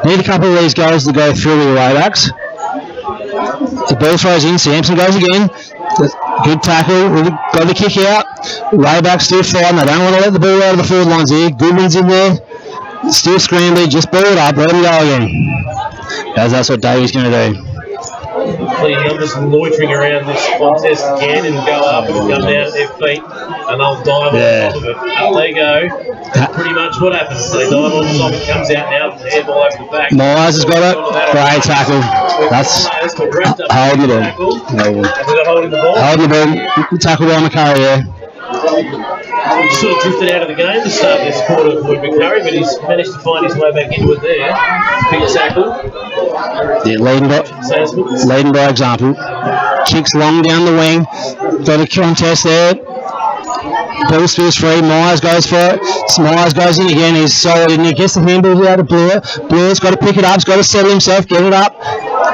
Need a couple of these goals to go through with the Waybacks. The ball throws in, Sampson goes again. Good tackle, got the kick out. Waybacks still fighting. They don't want to let the ball out of the forward lines here. Goodwin's in there. Still scrambling, just ball it up, let him go again. As that's what Davey's going to do. Clean numbers loitering around this contest again and go up and come down at their feet and they'll dive on top of it. Up they go. Pretty much what happens. They dive on top, it comes out now, the handball over the back. Myers has got it. Great tackle. That's holding the ball. Holding the ball. Holding the ball. Tackle by McCurry, yeah. Sort of drifted out of the game to start this quarter for McCurry, but he's managed to find his way back into it there. Big tackle. Yeah, leading by example. Kicks long down the wing. Got a contest there. Ball spills free. Myers goes for it. Myers goes in again. He's solid and he gets the handball out of Blur. Blur's got to pick it up. He's got to settle himself. Get it up.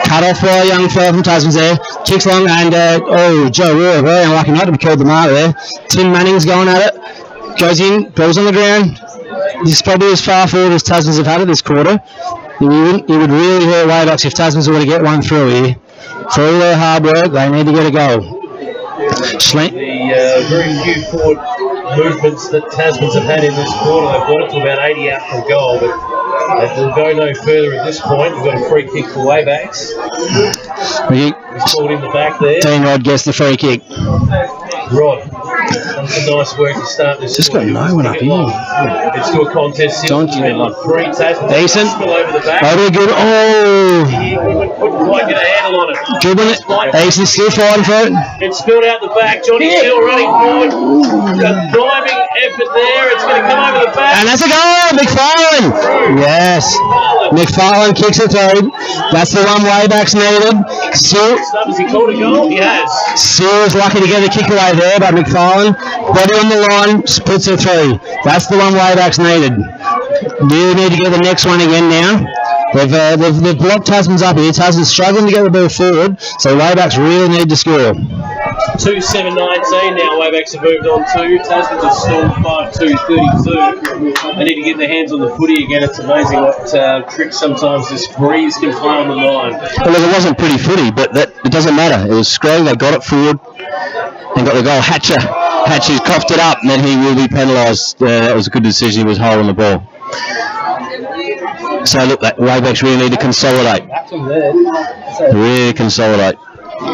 Cut off by a young fella from Tasman's there. Kicks long and Joe Roy, very unlucky not to be called the mark there. Tim Manning's going at it. Goes in. Ball's on the ground. This is probably as far forward as Tasman's have had it this quarter. It would really hurt Waybacks if Tasman's were to get one through here. For all their hard work, they need to get a goal. The very few forward movements that Tasmans have had in this quarter, they've got it to about 80 out from goal, but they will go no further at this point. We've got a free kick for Waybacks. He's called in the back there. Dean Rod gets the free kick. Rod. That's a nice work to start this. Just got no one up here. Let's do a contest here. Three Tasmans. Decent. Over the back. Oh, good. Oh. He couldn't quite get a handle on it. Good one. Decent, still fighting for it. It's spilled out the back. Johnny's still running forward. A diving effort there. It's going to come over the back. And that's a goal. McFarlane. Yes. McFarlane kicks it through. That's the one Waybacks needed. Has he called a goal? He has. Searle's lucky to get a kick away there, but McFarlane, body on the line, puts it through. That's the one Waybacks needed. Really need to get the next one again now. They've blocked Tasman's up here. Tasman's struggling to get the ball forward, so Waybacks really need to score. 2:7:19 now. Waybacks have moved on to. Tasman's are still 5:2:32. They need to get their hands on the footy again. It's amazing what tricks sometimes this breeze can play on the line. Well, it wasn't pretty footy, but it doesn't matter. It was screwed. They got it forward and got the goal. Hatcher coughed it up, and then he will be penalised. That was a good decision. He was holding the ball. So look, that Waybacks really need to consolidate. Really consolidate.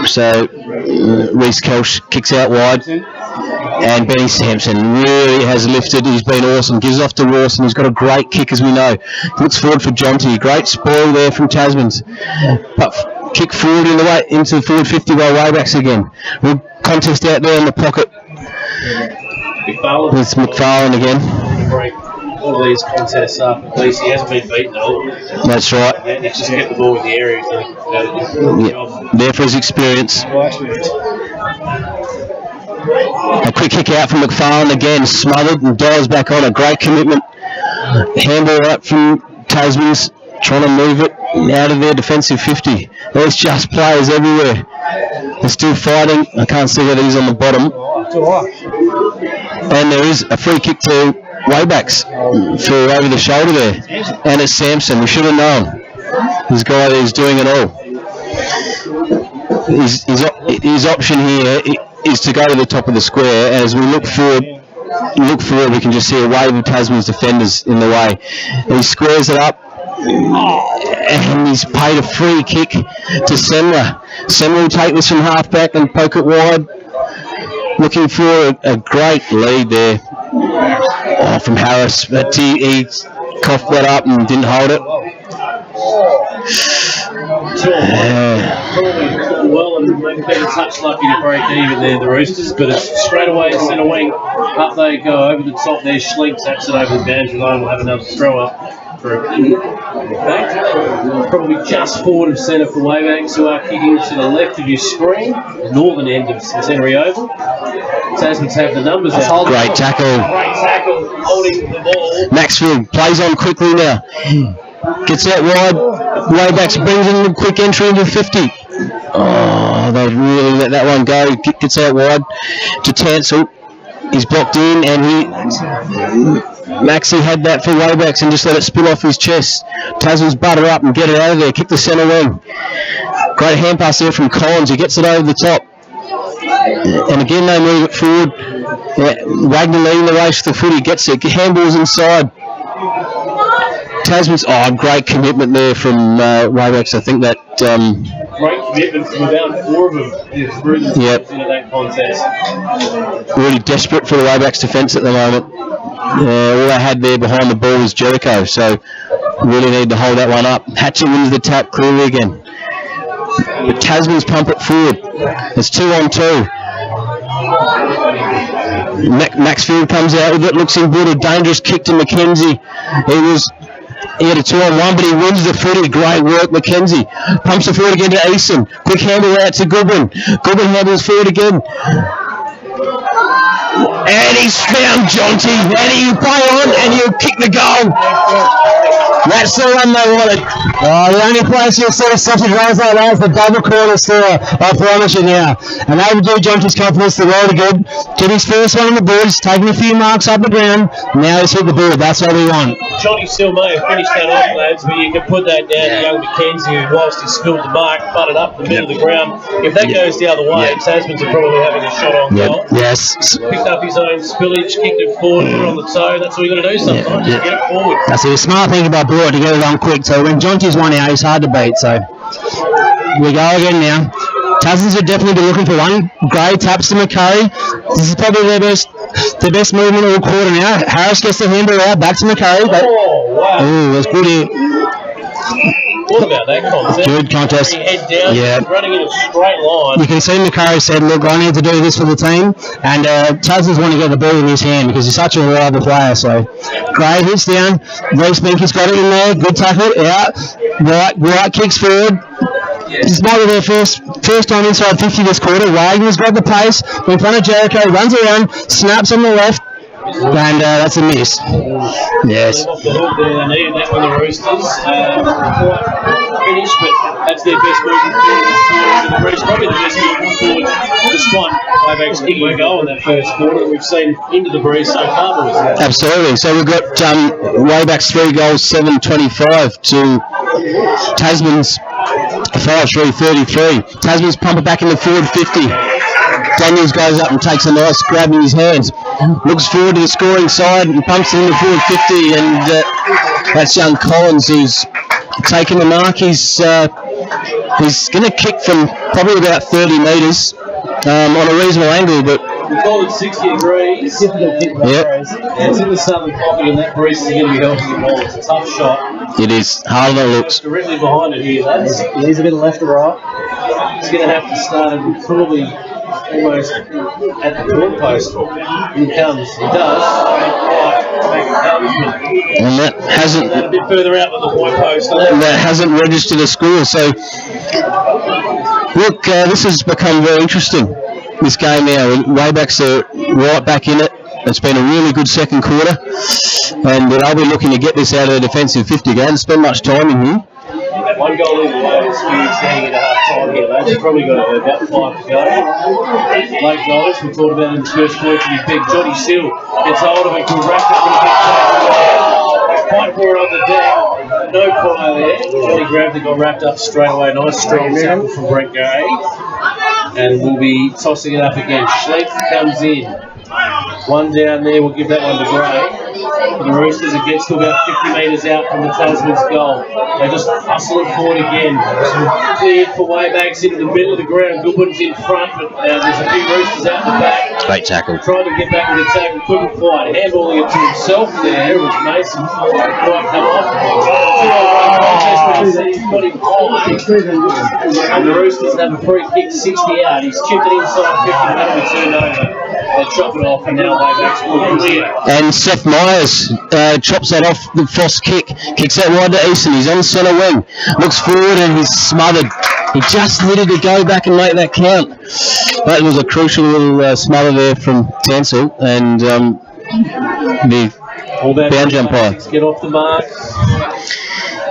So Reece Kelch kicks out wide, and Benny Sampson really has lifted. He's been awesome. Gives off to Rawson. He's got a great kick, as we know. Looks forward for Jonty. Great spoil there from Tasman's. But kick forward into the forward 50 by Waybacks again. Real contest out there in the pocket. It's McFarlane again. All these contests up, at least he hasn't been beaten at all. That's right. Yeah, he's just get the ball in the area. There for his experience. A quick kick out from McFarlane again, smothered and dials back on. A great commitment. Handball out from Tasman's, trying to move it out of their defensive 50. There's just players everywhere. They're still fighting. I can't see whether he's on the bottom. And there is a free kick to Waybacks for over the shoulder there. And it's Sampson. We should have known. This guy is doing it all. His option here is to go to the top of the square. As we look forward, we can just see a wave of Tasman's defenders in the way. And he squares it up. And he's paid a free kick to Semler. Semler will take this from half back and poke it wide. Looking for a great lead there from Harris, but he coughed that up and didn't hold it. Well, and maybe been a touch lucky to break even there, the Roosters, but it's straight away centre wing. Up they go over the top there. Schlenk taps it over the boundary line. We'll have another throw up for a kick. In fact, probably just forward of centre for Waybacks, who are kicking to the left of your screen, the northern end of Centenary Oval. Tasman's have the numbers out. Great tackle. Great tackle, holding the ball. Maxfield plays on quickly now. Gets out wide. Waybacks brings in a quick entry into 50. Oh, they really let that one go. Gets out wide to Tansel. He's blocked in, and Maxie had that for Waybacks and just let it spill off his chest. Tasman's butter up and get it out of there. Kick the centre wing. Great hand pass there from Collins. He gets it over the top. And again, they move it forward. Wagner leading the race to the footy. Gets it. Handballs inside. Tasman's, great commitment there from Waybacks. I think that... Great commitment from about four of them through the into that contest. Really desperate for the Waybacks defence at the moment. All they had there behind the ball was Jericho, so really need to hold that one up. Hatcher wins the tap clearly again. But Tasman's pump it forward. It's 2-on-2. Maxfield comes out with it, looks in good. A dangerous kick to McKenzie. He had a 2-on-1, but he wins the footy. Great work, McKenzie. Pumps it forward again to Eason. Quick handle out to Goodwin. Goodwin handles forward again. And he's found Jonty. And he'll play on and he'll kick the goal. That's the one they wanted. The only place you'll see such a runs like that is the double corner store, I promise you now. And they will do Jonty's confidence the world of good. Get his first one on the board, he's taking a few marks up the ground. Now he's hit the board, that's what we want. Jonty still may have finished that off, lads, but you can put that down to young McKenzie, who, whilst he spilled the mark, butted up the middle of the ground. If that goes the other way, Tasman's are probably having a shot on goal. Yes. Picked up his own spillage, kicked it forward, put it on the toe. That's what you got to do sometimes, just get it forward. That's a smart thing about Brewer to get it on quick. So when Jonty's one out, he's hard to beat. So we go again now. Tasmans would definitely be looking for one. Gray taps to McCurry. This is probably their best movement all quarter now. Harris gets the handle out, back to McCurry. Wow. Ooh, that's good here. What about that contest? Good contest. Head down, running in a straight line. You can see McCurry said, look, I need to do this for the team. And Tasmans want to get the ball in his hand because he's such a reliable player. So Gray hits down. Reece Binky's got it in there. Good tackle. Out. Right kicks forward. This might be their first time inside 50 this quarter. Wagner's got the pace in front of Jericho, runs around, snaps on the left, and that's a miss. Yes. Off the hook there, they needed that one, the Roosters. Quite finished, but That's their best movement forward this quarter into the breeze. Probably the best movement forward, despite Wayback's kicking a goal in that first quarter that we've seen into the breeze so far, boys. Absolutely. So we've got Wayback's 3 goals, 7-25 to Tasman's 5-3-33. Tasman's pumping back in the forward 50. Daniels goes up and takes a nice grab in his hands. Looks forward to the scoring side and pumps it in the forward 50. And that's young Collins who's taking the mark. He's going to kick from probably about 30 metres on a reasonable angle, but we call it 60 degrees. Yep. It's in the southern pocket, and that breeze is going to be helping the ball. It's a tough shot. It is harder than it looks. Directly behind it here, lads. He's a bit left to right. He's going to have to start it probably almost at the goal post. He comes. He does. And that hasn't. A bit further out than the point post. That hasn't registered a score. So, look, this has become very interesting. This game now, Waybacks are right back in it. It's been a really good second quarter, and they'll be looking to get this out of the defensive 50 again. Spend much time in here. One goal in the way is standing at half time here, lads. You've probably got about 5 to go. Late goals, we talked about in the first quarter to be big. Johnny Sill gets hold of it, can wrap up and get fight for it on the deck. No fire there. Johnny grabbed it, got wrapped up straight away. Nice strong tackle from Brent Gray. And we'll be tossing it up again. Schleck comes in. One down there, we'll give that one to Gray. For the Roosters, it gets to about 50 metres out from the Tasman's goal. They just hustle it forward again. Cleared for Waybacks into the middle of the ground. Goodwin's in front, but there's a few Roosters out the back. Great tackle. Tried to get back with the tackle, couldn't quite. Handballing it to himself there. It was Mason. Couldn't quite come off. 2-on-1 contest, but he's got him high. And the Roosters have a free kick 60 out. He's chipped it inside 50, and that'll be turned over. They chop it off, and now Waybacks will clear. And Seth Myers chops that off the Frost kick. Kicks that wide to Easton. He's on centre wing. Looks forward and he's smothered. He just needed to go back and make that count. That was a crucial little smother there from Tansel. And the boundary umpire. Get off the mark.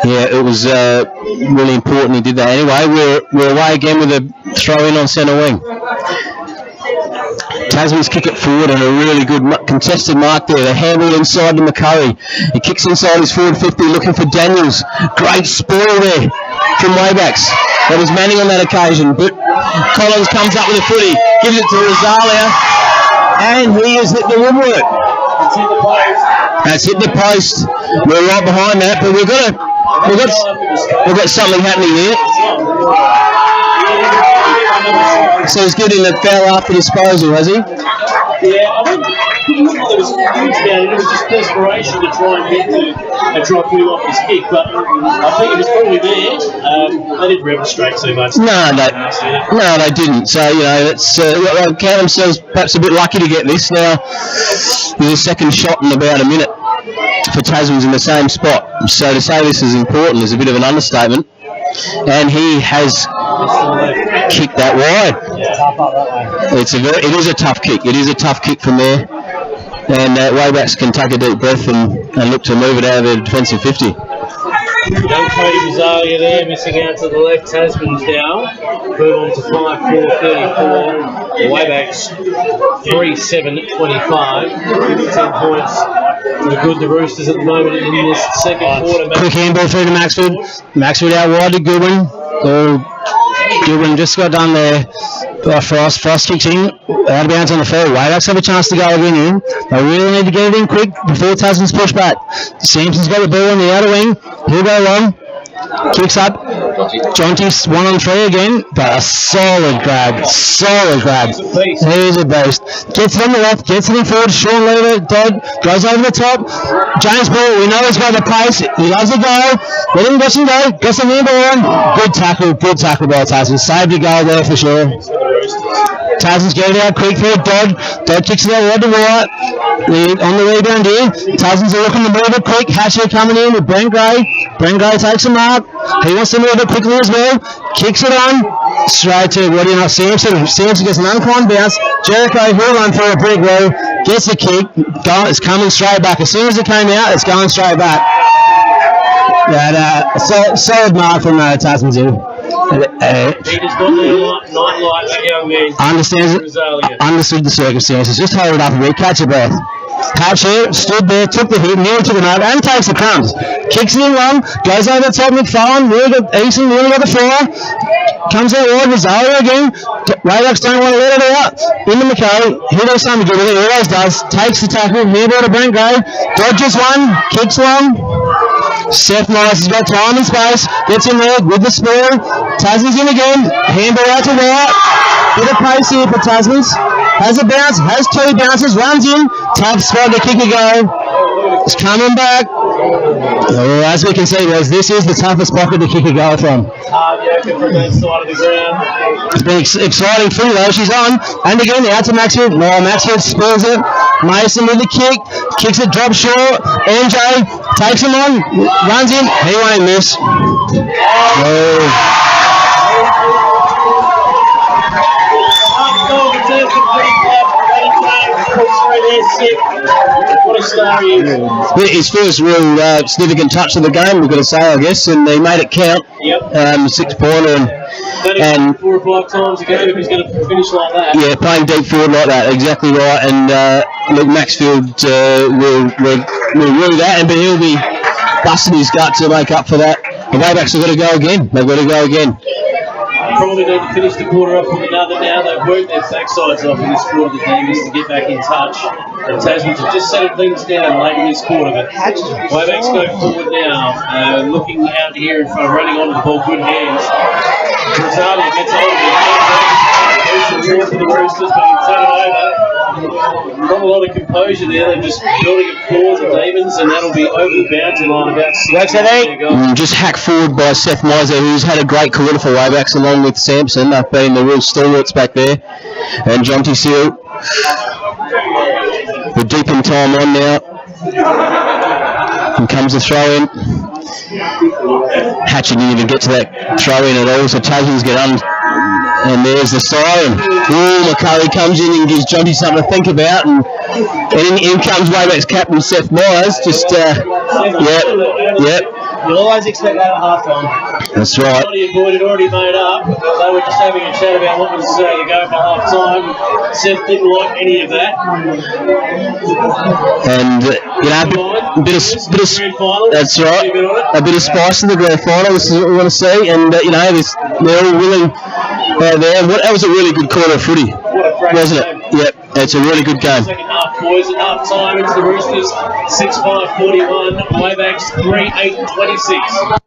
Yeah, it was really important he did that. Anyway, we're away again with a throw in on centre wing. Tasman's kick it forward and a really good contested mark there. They handle inside to McCurry. He kicks inside his forward 50 looking for Daniels. Great spoil there from Waybacks. That was Manning on that occasion. But Collins comes up with a footy, gives it to Rosalia, and he has hit the woodwork. That's hit the post. We're right behind that, but we've got something happening here. So he's getting a foul after disposal, has he? Yeah, I think there was huge about it. It was just desperation to try and get to and try to put him off his kick, but I think it was probably there. They didn't remonstrate too much. No, they didn't. So, it's they count themselves perhaps a bit lucky to get this. Now, there's a second shot in about a minute for Tasman's in the same spot. So to say this is important is a bit of an understatement. And he has kicked that wide. It is a tough kick. It is a tough kick from there. And Waybacks can take a deep breath and look to move it out of the defensive 50. Young Cody Rosalia there, missing out to the left. Tasman's now. Move on to 5-4-34. Waybacks 3-7-25. 10 points. They're good, the Roosters at the moment in this second quarter. Quick handball through to Maxford. Maxford out wide to Goodwin. Goodwin just got done there. Frost kicks in. Out of bounds on the field. Waybacks have a chance to go again in. They really need to get it in quick before Tasman's push back. Sampson's got the ball in the outer wing. He'll go long. Kicks up. Jonty's 1-on-3 again, but a solid grab. He's a beast. Gets it on the left, gets it in forward. Sean Lever, Dodd, goes over the top. James Ball, we know he's got the pace. He loves the go. Let him go. Got some handball on. Good tackle by Tasman. Saved a goal there for sure. Tasman's getting out quick for Dodd. Dodd kicks it out wide to right. On the rebound here. Tasman's looking to move it quick. Hatcher coming in with Brent Gray. Brent Gray takes him up. He wants to move it quickly as well. Kicks it on. Straight to Sampson. Sampson gets an unclined bounce. Jericho, he'll run through a brick wall. Gets a kick. It's coming straight back. As soon as it came out, it's going straight back. Solid mark from Tasman's in. He does not not like that young man. Understood the circumstances. Just hold it up a bit, catch your breath. Hatcher stood there, took the hit, nearly took him over, and takes the crumbs. Kicks it in long, goes over the top, McFarlane, really got Easton, really got the fire. Comes out wide, Rosalia again. Waybacks don't want to let it out. Into McKay, he does something good with it, he always does. Takes the tackle, handball to Brent Gray. Dodges one, kicks long. Seth Myers has got time and space, gets in there with the spoil. Tasman's in again, handball out to right. Bit of pace here for Tasman's. Has a bounce, has two bounces, runs in, tough spot to kick a goal. It's coming back. Oh, as we can see, guys, this is the toughest pocket to kick a goal from. From that side of the ground. It's been exciting through though, she's on. And again, out to Maxfield. No, Maxfield spills it. Mason with the kick. Kicks it, drops short. NJ takes him on, runs in. He won't miss. Oh. What a star he is. His first real significant touch of the game, we've got to say, I guess, and he made it count. Yep. 6 pointer and 4 or 5 times ago if he's going to finish like that. Yeah, playing deep forward like that, exactly right. And look, Maxfield will rue that, but he'll be busting his gut to make up for that. The Waybacks have got to go again. They've got to go again. Probably need to finish the quarter off with another now. They've worked their backsides off in this quarter, the Demons, to get back in touch. The Tasmans have just settled things down late in this quarter, but Waybacks go forward now, looking out here in front, running onto the ball, good hands. Rosalia gets hold of it. For the Roosters, but he's taken over. Not a lot of composure there. They're just building up claws of Demons, and that'll be over the boundary line about 6 Just hacked forward by Seth Miser, who's had a great career for Waybacks along with Sampson. They've been the real stalwarts back there. And Jonty Seal. We're deep in time on now. And comes the throw in. Hatcher didn't even get to that throw in at all, so Tasman's get on. And there's the siren. Ooh, McCurry comes in and gives Jonty something to think about. And in comes Wayback's captain, Seth Myers. Just, yep. You always expect that at half-time. That's right. Johnny and Boyd had already made up. They were just having a chat about what was the go for half-time. Seth didn't like any of that. And, a bit of that's right. A bit of spice in the grand final. This is what we want to see. And, they're all willing there. That was a really good quarter of footy, wasn't it? Yep, it's a really good game. Second half, boys. At half-time, it's the Roosters 6-5-41. Waybacks 3-8-26.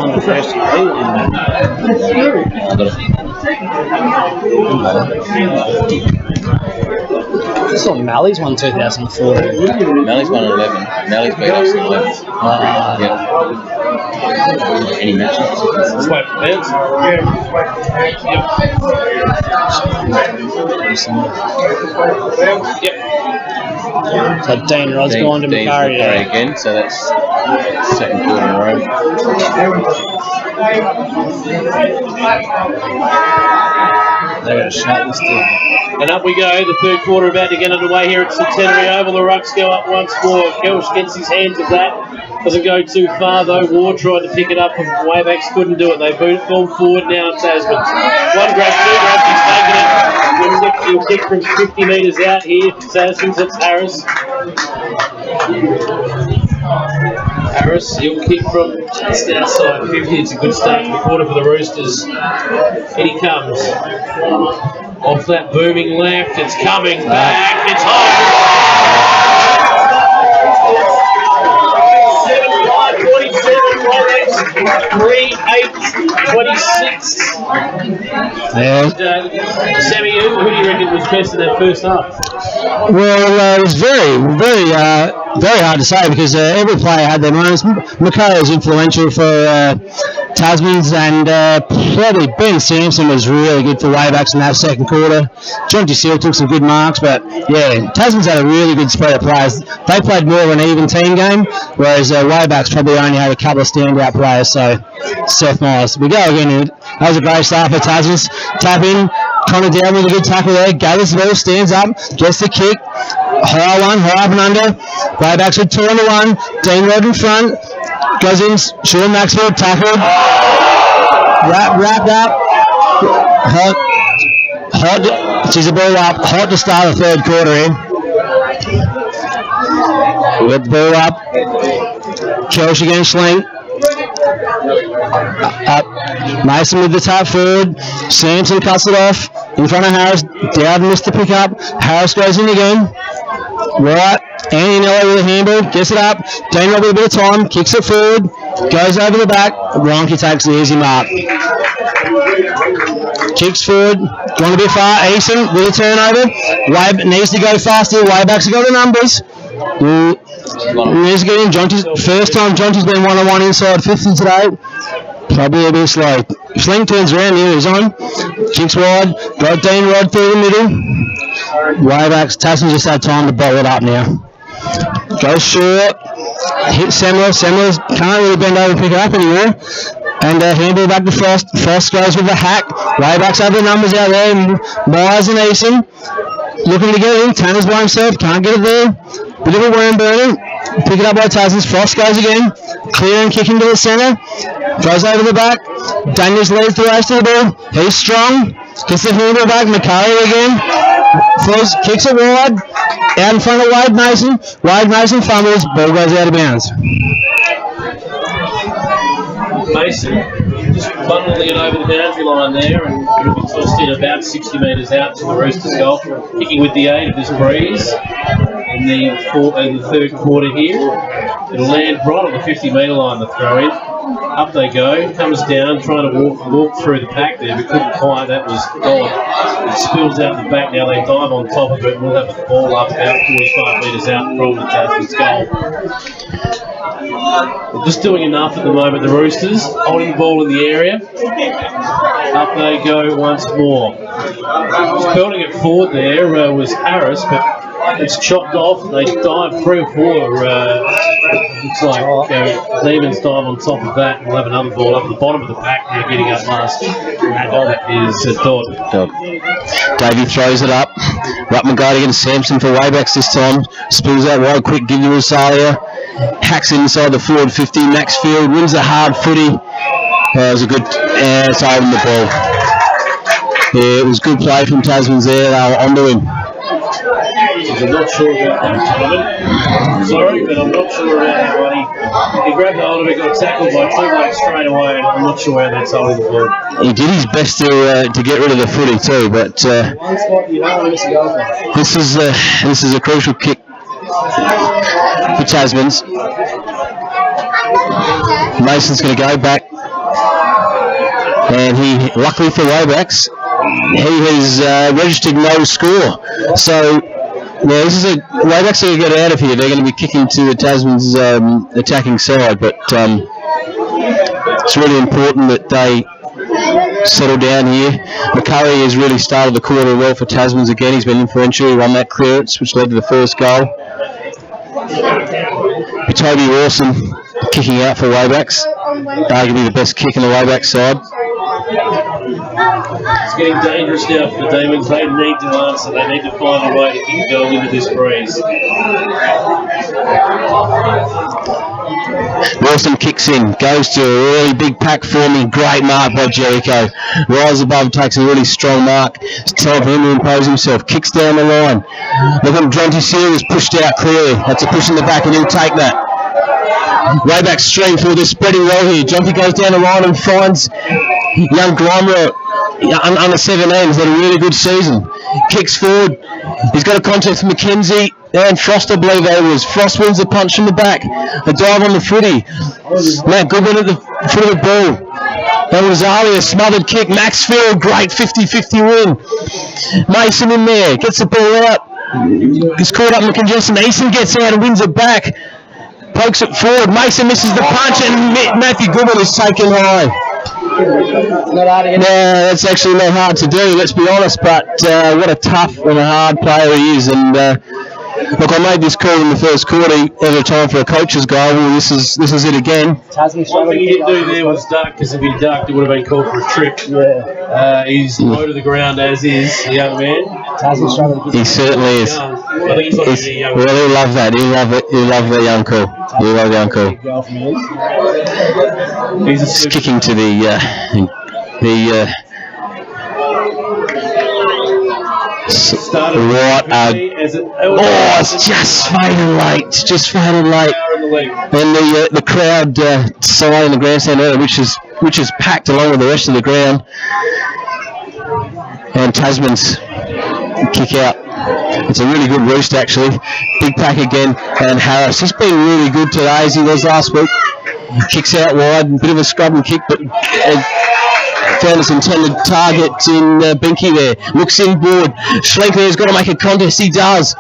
on the first I saw Mally's won 2014. Mally's won 11. Mally's beat us in 11. Yeah. Any matches? Let's wait for Vince. Yep. So Dean Rod's going to Macquarie again, so that's second quarter in a row. They're going to shut this down. And up we go, the third quarter about to get underway here at Centenary Oval. The Rucks go up once more. Kelch gets his hands at that. Doesn't go too far though. Ward tried to pick it up and Waybacks couldn't do it. They fall forward now, Tasman. One grab, two grabs, he's taken it. He'll kick from 50 metres out here. Tasman's, it's Harris. Harris, he'll kick from just outside 50. It's a good start to the quarter for the Roosters. In he comes. Off that booming left, it's coming back, it's home! 7-5-47, 3-8-26. Yeah. Sammy, who do you reckon was best in that first half? Well, it was very hard to say because every player had their moments. Macquarie was influential for Tasman's, and probably Ben Sampson was really good for Waybacks in that second quarter. Jonty Seal took some good marks, but yeah, Tasman's had a really good spread of players. They played more of an even team game, whereas Waybacks probably only had a couple of standout players. So Seth Myers, we go again. That was a great start for Tasman's. Tap in. Connor down with a good tackle there, gathers the ball, stands up, gets the kick, high up and under, Waybacks with 2 on the 1, Dean Rod in front, goes in, Sean Maxwell, tackled, wrapped up, hot, she's a ball up, hot to start the third quarter in. We got the ball up, Kelch again, Schling. Up. Mason with the tap forward. Sampson cuts it off in front of Harris. Dowden missed the pick up. Harris goes in again. Right. Andy Nello with a handball. Gets it up. Dane Robb with a bit of time. Kicks it forward. Goes over the back. Ronke takes the easy mark. Kicks forward. Gone a bit far. Eason with a turnover. Wayback needs to go faster. Waybacks have got the numbers. Needs to get in. First time Jonty's been 1-on-1 inside 50 today. Probably a bit slow. Sling turns around here, he's on. Kicks wide. Got Dean Rod through the middle. Waybacks. Tasman just had time to bottle it up now. Goes short. Hit Samuel. Samuel can't really bend over and pick it up anymore. And handball back to Frost. Frost goes with the hack. Waybacks have the numbers out there. Myers and Eason looking to get in. Tanner's by himself. Can't get it there. Bit of a worm burning. Pick it up by Tasman. Frost goes again. Clear and kicking to the centre. Goes over the back. Daniels leads the race to the ball. He's strong. Gets the handball back. Macquarie again. Throws, kicks it wide. Out in front of Wade Mason. Wade Mason fumbles. Ball goes out of bounds. Mason just funneling it over the boundary line there, and it'll be tossed in about 60 metres out to the Roosters goal. Kicking with the aid of this breeze in the third quarter here. It'll land right on the 50-metre line, the throw in. Up they go, comes down, trying to walk through the pack there, but couldn't quite. That was gone. It spills out the back now. They dive on top of it, and we'll have the ball up about 45 metres out from the Tasman's goal. They're just doing enough at the moment, the Roosters, holding the ball in the area. Up they go once more. Just building it forward there was Harris, but it's chopped off. They dive 3 or 4. Looks like Demons dive on top of that. We'll have another ball up at the bottom of the pack. They're getting up last. That is Dodd. Davey throws it up. Ruttman guard against Sampson for Waybacks this time. Spills out wide quick. Give you Rosalia. Hacks inside the forward 50. Maxfield wins a hard footy. It was a good it's holding the ball. Yeah, it was good play from Tasman's there. They were onto him. I'm not sure about that, sorry, but I'm not sure about that one. He grabbed the hold of it, got tackled by 2 blokes straight away, and I'm not sure how that's holding the ball. He did his best to get rid of the footy too, but this is a crucial kick for Tasman's. Mason's going to go back. And he, luckily for Waybacks, he has registered no score. So this is Waybacks are going to get out of here. They're going to be kicking to the Tasman's attacking side, but it's really important that they settle down here. McCurry has really started the quarter well for Tasman's again. He's been influential. He won that clearance, which led to the first goal. Toby Rawson kicking out for Waybacks. Arguably the best kick in the Wayback side. It's getting dangerous now for the Demons. They need to answer. They need to find a way to kick a goal into this breeze. Wilson kicks in, goes to a really big pack for me. Great mark by Jericho. Rises above, takes a really strong mark. It's time for him to impose himself. Kicks down the line. Look at Jonty Seal is pushed out clearly. That's a push in the back and he'll take that. Wayback strength for this spreading well here. Jonty goes down the line and finds young Glomera under 17. He's had a really good season. Kicks forward. He's got a contest with Mackenzie and Frost, I believe that was. Frost wins the punch from the back. A dive on the footy. Matt Goodwin at the foot of the ball. And Rosalia, smothered kick. Maxfield, great 50-50 win. Mason in there, gets the ball out. He's caught up in the congestion. Easton gets out and wins it back. Pokes it forward. Mason misses the punch and Matthew Goodwin is taken high. No, that's actually not hard to do, let's be honest, but what a tough and a hard player he is. And look, I made this call in the first quarter. Every time for a coach's goal. Well, this is it again. One thing he didn't do there was duck, because if he ducked, it would have been called for a trip. He's low to the ground as is, the young man. He certainly is. I think he's like a young man. Well, he'll love that. He'll love the young call. He'll love the young call. He's kicking to the it's just faded late. And the crowd sigh in the grandstand area, which is packed along with the rest of the ground. And Tasman's kick out. It's a really good roost actually. Big pack again. And Harris, he's been really good today as he was last week. Kicks out wide, bit of a scrubbing kick, but found his intended target in Binky there. Looks inboard. Schlenker's got to make a contest. He does.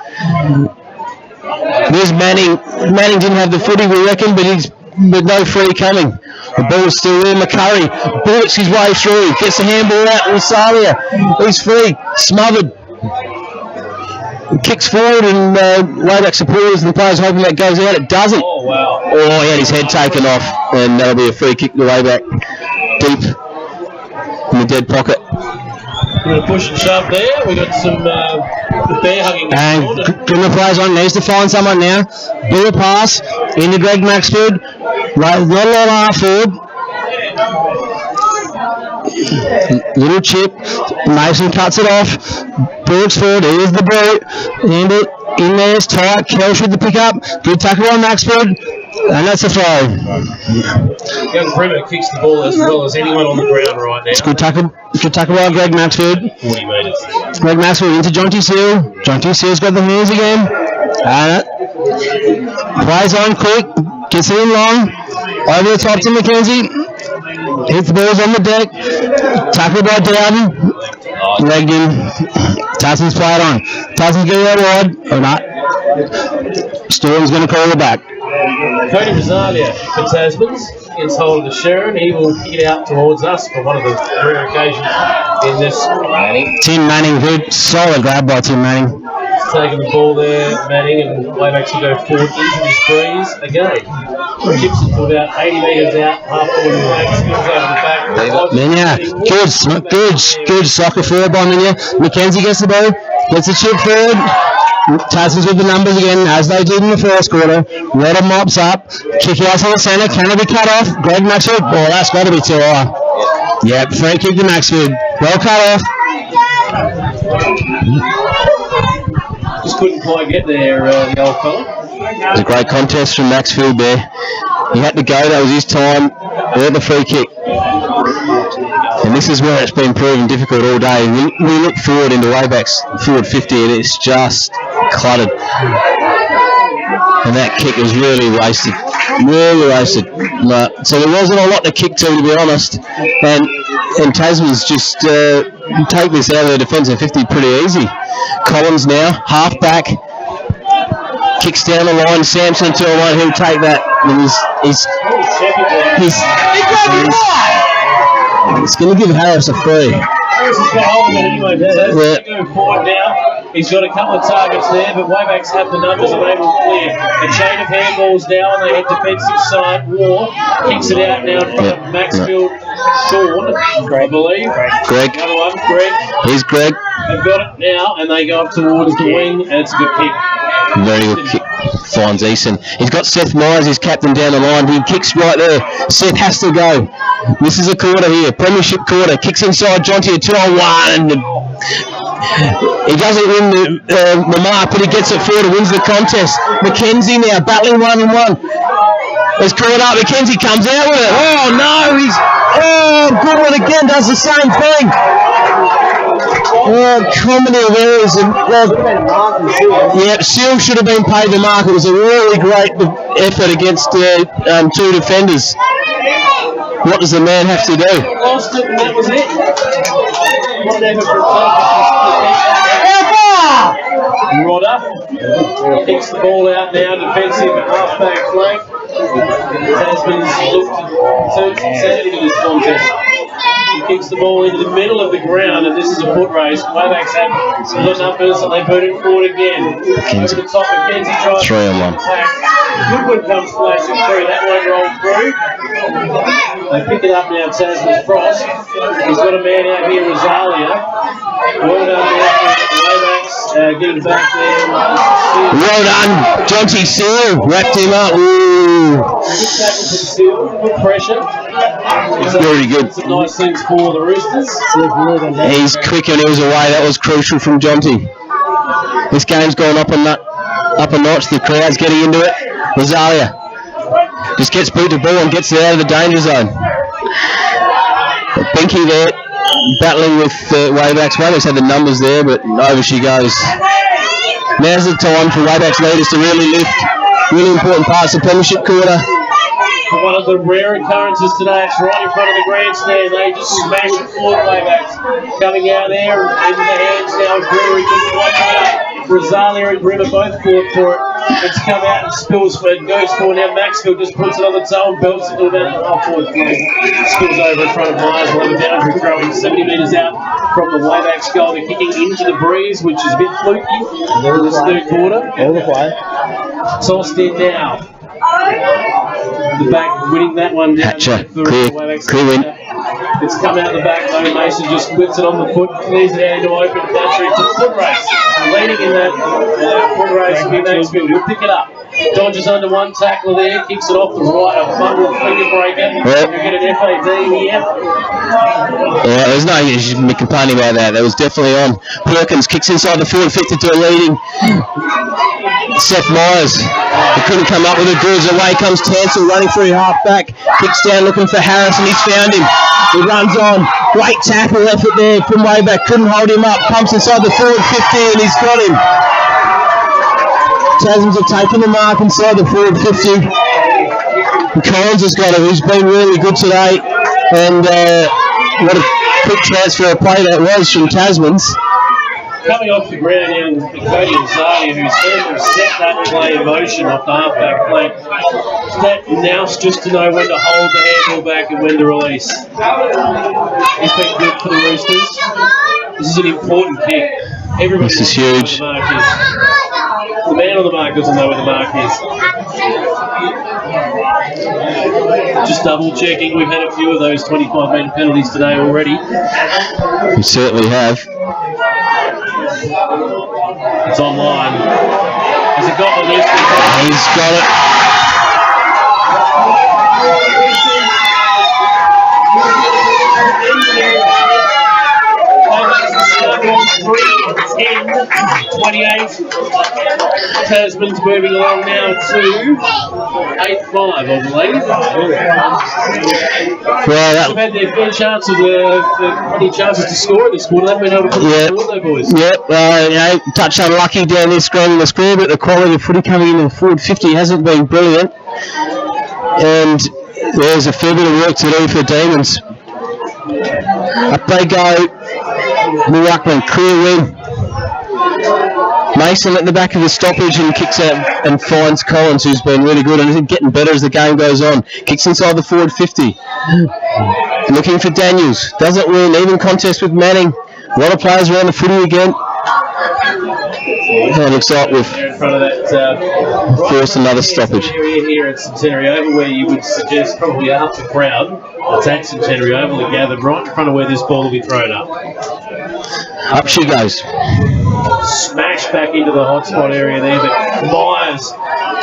There's Manning. Manning didn't have the footy, we reckon, but no free coming. The ball's still there. McCurry bullets his way through. Gets the handball out. Rosalia. He's free. Smothered. Kicks forward and Wayback supporters and the players hoping that goes out. It doesn't. Oh, wow. Oh, he had his head taken off, and that'll be a free kick to Wayback. Deep in the dead pocket. We're going to push and shove there. We've got some bear hugging. And Grimmer plays on, needs to find someone now. Bullet pass into Greg Maxfield. Right, not a lot half forward. Little chip. Mason cuts it off. Brooks forward. Here's the ball. And it in there is tight. Kelch with the pickup. Good tackle on Maxfield. And that's a throw. Young Bremer kicks the ball as well as anyone on the ground right now. It's good tackle. Good tackle by Greg Maxfield. 40 metres. Greg Maxfield into Jonty Seal. Jonty Seal's got the hands again. And plays on quick. Gets it in long. Over the top to Mackenzie. Hits the balls on the deck. Tackled by Dowden. Legged in. Tasman's played on. Tasman's getting out wide. Or not. Storm's going to call it back. Cody Rosalia for Tasmans gets hold of the Sharon. He will kick it out towards us for one of the rare occasions in this. Tim Manning, good solid grab by Tim Manning. Taking the ball there, Manning, and Waybacks will go forward into this breeze again. Chips it to about 80 metres out, half forward and back, spins over the back. Minya, good soccer forward by Minya. Mackenzie gets the ball, gets the chip forward. Tasman's with the numbers again, as they did in the first quarter. Rudder mops up. Kick out on the centre. Can it be cut off? Greg Maxfield. Oh, that's got to be too high. Yep, free kick to Maxfield. Well cut off. Just couldn't quite get there, the old fella. It was a great contest from Maxfield there. He had to go. That was his time. Or the free kick. And this is where it's been proven difficult all day. We look forward into Wayback's forward 50 and it's just cluttered. And that kick was really wasted. So there wasn't a lot to kick to be honest. And and Tasman's just take this out of the defensive 50 pretty easy. Collins now, half back, kicks down the line. Samson to a one, he'll take that. And he's going to give Harris a free. Harris has got hold of it anyway. He's going forward now. He's got a couple of targets there, but Wayback's have the numbers and able to clear. A chain of handballs now on the head defensive side. War kicks it out now in front of Maxfield. Sean, I believe. Greg. Another one, Greg. Here's Greg. They've got it now, and they go up towards the wing, and it's a good kick. Very good kick. Finds Eason. He's got Seth Myers, his captain, down the line. He kicks right there. Seth has to go. This is a quarter here. Premiership quarter. Kicks inside Jonty, a 2-on-1. He doesn't win the mark, but he gets it forward and wins the contest. Mackenzie now battling 1-on-1. He's caught up. Mackenzie comes out with it. Oh no, good one again, does the same thing. Comedy of errors. Seal should have been paid the mark. It was a really great effort against two defenders. What does the man have to do? Lost it, and that was it. Rodder kicks the ball out now, defensive half-back flank. Tasman's looked to insanity in this contest. He kicks the ball into the middle of the ground, and this is a foot race. Waybacks have the numbers, and they put it forward again. Over the top, Mackenzie tries 3-on-1. Goodwin comes flashing through. That won't roll through. They pick it up now, Tasman's Frost. He's got a man out here, Rosalia. Well done there for Waybacks. Getting back there. Well done, Jonty Seal. Wrapped him up. Ooh. Good tackle for Seal. Good pressure. Very good. Some nice things for the Roosters. He's quick and he was away. That was crucial from Jonty. This game's gone up a notch. The crowd's getting into it. Rosalia just gets beat the ball and gets it out of the danger zone. Binky there battling with Waybacks. Waybacks had the numbers there, but over she goes. Now's the time for Waybacks leaders to really lift. Really important parts of Premiership quarter. One of the rare occurrences today, it's right in front of the grandstand. They just smash it forward, Waybacks. Coming out there into the hands now of Brewery. Rosalia and Grim are both fought for it. It's come out and spills for it. Goes forward now. Maxfield just puts it on the toe and belts it to about the half-forward flank. Spills over in front of Myers. We'll have a boundary throwing 70 metres out from the Waybacks goal. They're kicking into the breeze, which is a bit fluky in this third quarter. All the play. Tossed in now. The back winning that one down. Hatcher, clear win. It's come out the back though. Mason just whips it on the foot, clears it out into open country. It's a foot race. Leading in that foot race will be Maxfield. He'll pick it up. Dodges under one tackle there, kicks it off the right, a bundle finger breaker. You'll get an FAD here. Yeah, there's no use me complaining about that. That was definitely on. Perkins kicks inside the forward 50 to a leading Seth Myers. He couldn't come up with it. Goods away comes Tansel running through half back. Kicks down looking for Harris and he's found him. He runs on. Great tackle effort there from Wayback. Couldn't hold him up. Pumps inside the forward 50 and he's got him. Tasmans have taken the mark inside the forward 50. And Collins has got him. He's been really good today. And what a quick transfer of play that was from Tasmans. Coming off the ground in Cody Rosalia, who's able to set that play in motion off the half-back flank. That now's just to know when to hold the handball back and when to release. He's been good for the Roosters. This is an important kick. Everybody this is huge. Where the mark is. The man on the mark doesn't know where the mark is. Just double checking. We've had a few of those 25-metre penalties today already. We certainly have. It's online. Has it got the list? He's got it. Tasman's moving along now to 8-5, I believe. Well, they've had their fair chance of any chances to score in this quarter. They've been able to put it forward, though, boys. Yep, touch unlucky down this screen in the score, but the quality of footy coming in the forward 50 hasn't been brilliant. And there's a fair bit of work to do for Demons. Up they go. Murakman, clear win. Mason at the back of the stoppage and kicks out and finds Collins, who's been really good and is getting better as the game goes on. Kicks inside the forward 50. Looking for Daniels. Doesn't win. Even contest with Manning. A lot of players around the footy again. And it looks like we've in front of that forced another stoppage. Area here at Centenary Oval, where you would suggest probably half the crowd that's at Centenary Oval are gathered right in front of where this ball will be thrown up. Up she goes. Smash back into the hotspot area there, but Myers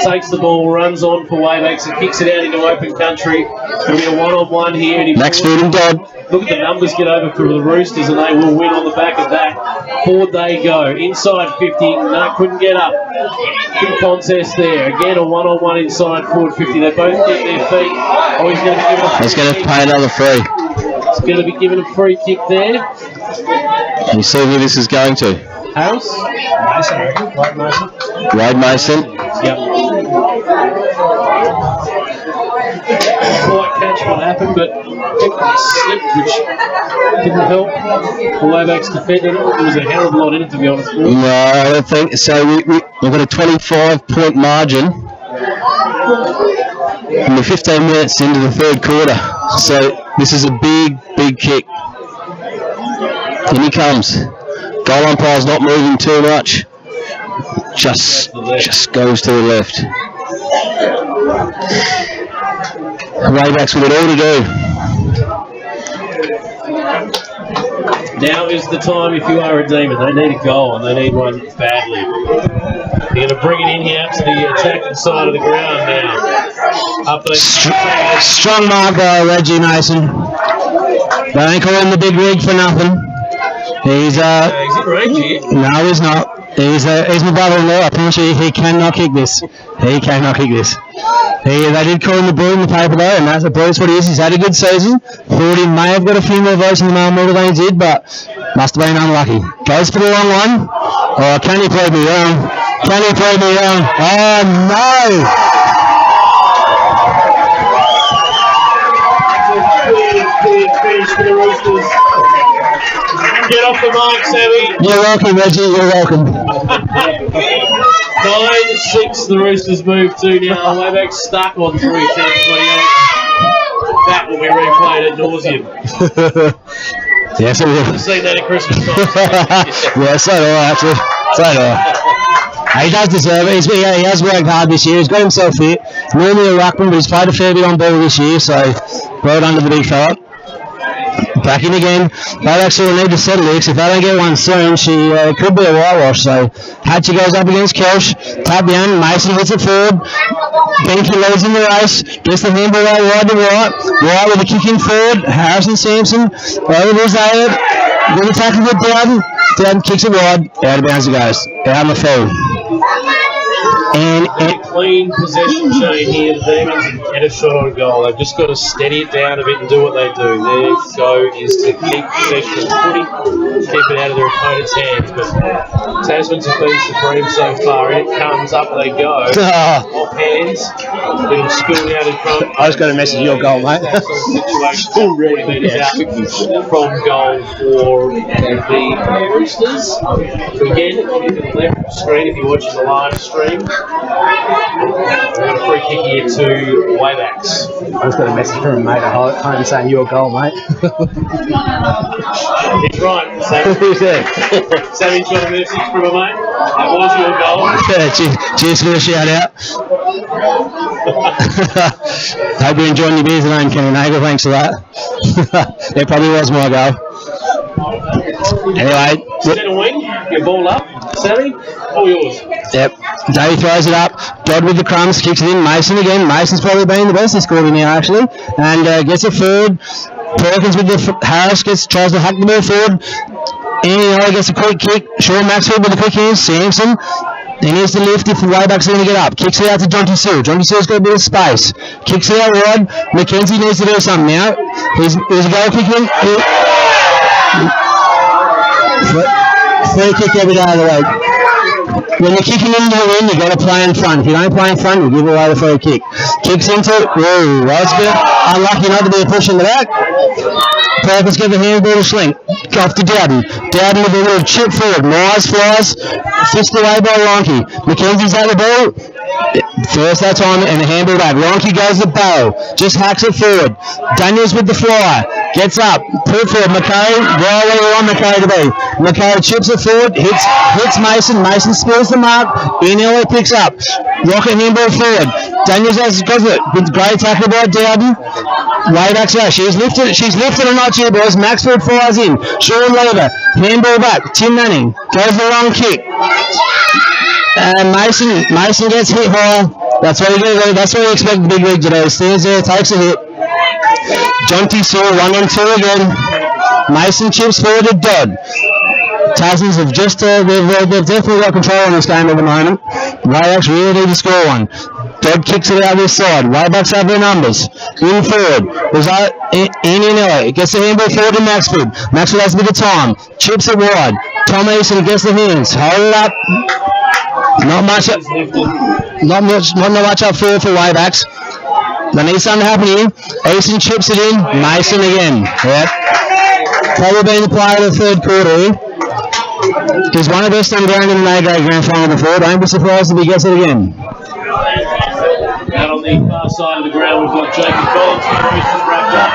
takes the ball, runs on for Waybacks and kicks it out into open country. It'll be a one-on-one here. And Maxfield and Dodd. Look at the numbers get over for the Roosters, and they will win on the back of that. Forward they go. Inside 50. No, couldn't get up. Good contest there. Again, a one-on-one inside forward 50. They both get their feet. Oh, he's going to be given a free He's going to kick. pay another free. He's going to be given a free kick there. You see who this is going to? House? Mason, I reckon. Right, Mason? Wade Mason. Yep. Quite catch what happened, but slipped, which didn't help the Waybacks defender. There was a hell of a lot in it, to be honest with you. No, I don't think so. We've got a 25-point margin. And we're 15 minutes into the third quarter. So this is a big, big kick. In he comes. Goal umpire's not moving too much. Just goes to the left. Waybacks with it all to do. Now is the time if you are a demon. They need a goal, and they need one badly. They're going to bring it in here to the attacking side of the ground now. Up the Strong mark by Reggie Mason. They ain't calling the big rig for nothing. He's Is it Reggie? no, he's not. He's my brother-in-law. I promise you, he cannot kick this. He cannot kick this. They did call him the bull in the paper though, and that's what he is. He's had a good season. Thought he may have got a few more votes in the mail model than he did, but must have been unlucky. Goes for the long one. Oh, can he play me wrong? Can he play me wrong? Oh no! Finish for the Roosters. Get off the mic, Sammy. You're welcome, Reggie. You're welcome. 9-6, the Roosters move to now. Wayback stuck on 3-10-28. That will be replayed at nauseam. Yes, it will. I've seen that at Christmas time. Yeah, so do I, actually. So do I. He does deserve it. He has worked hard this year. He's got himself fit. Normally a ruckman, but he's played a fair bit on ball this year, so well done to the big fella. Back in again. They actually need to settle it, 'cause if they don't get one soon, she could be a whitewash. So Hatchie goes up against Kelch. Tap down. Mason hits it forward. Benke leads in the race. Gets the handball out wide to right. Right with a kick in forward. Harrison Sampson. Over to Eyre. Good tackle with Dowden. Dowden kicks it wide. Out of bounds it goes. Out on the field. And Clean possession chain here, the Demons, and get a shot on goal. They've just got to steady it down a bit and do what they do. Their go is to keep possession of the footy, keep it out of their opponent's hands. But Tasman's have been supreme so far. In it comes, up they go. Off hands, little spill out in front. I just got a message your goal, mate. Situation 40 metres out from goal for the Roosters. Again, on the left screen, if you're watching the live stream, we've got a free kick here to Waybacks. I just got a message from a mate at home saying your goal, mate. He's right, Sammy. Who's there? Sammy's got a message from a mate. That was your goal. Yeah, cheers for the shout out. Hope you're enjoying your beers at home, Kenny Nagel. Thanks for that. It probably was my goal. Anyway. Centre wing, your ball up. Sammy, all yours. Yep. Davey throws it up. Dodd with the crumbs, kicks it in. Mason again. Mason's probably been the best this quarter now, actually. And gets it forward. Perkins with the Harris tries to hack the ball forward. And gets a quick kick. Sean Maxfield with the quick hands. Sampson. He needs to lift if the Waybacks are going to get up. Kicks it out to Jonty Seale. Jonty Seale's got a bit of space. Kicks it out wide. McKenzie needs to do something now. Here's a goal kick in. Free kick every day of the week. When you're kicking into the win, you've got to play in front. If you don't play in front, you give away the free kick. Kicks into it. Whoa, well, it's a bit unlucky not to be a push in the back. Perkins get the handball to Slink. Off to Dowden. Dowden with a little chip forward. Myers flies. Fist away by Lonky. Mackenzie's at the ball. First that time, and the handball back. Lonky goes to Barrow. Just hacks it forward. Daniels with the fly. Gets up. Put it forward. McKay. Right where you want McKay to be. McKay chips it forward. Hits Mason. Mason spills the mark. Inelli picks up. Rocket handball forward. Daniels has got it. Great tackle by Dowden. Wayback's out. She's lifted a notch here, boys. Maxfield fires in. Sean Lever. Handball back. Tim Manning. Goes the long kick. Mason gets hit high. That's what you expect the big rig to do. Stands there, takes a hit. Jonty Saw 1-on-2 again. Mason chips forward to Dodd. Tasmans have just they've definitely got control on this game at the moment. Waybacks really need to score one. Dodd kicks it out this side. Waybacks have their numbers. In forward. There's Inelli. Gets the handball forward to Maxfield. Maxfield has a bit of time. Chips it wide. Tom Eason gets the hands. Hold it up. Not much up for Waybacks. They need something to happen here. Eason chips it in. Mason again. Yep. Probably been the player of the third quarter here. He's one of the best on ground in the A-grade grand final before. Don't be surprised if he gets it again. Out on the far side of the ground, we've got Jacob Collins. He's just wrapped up.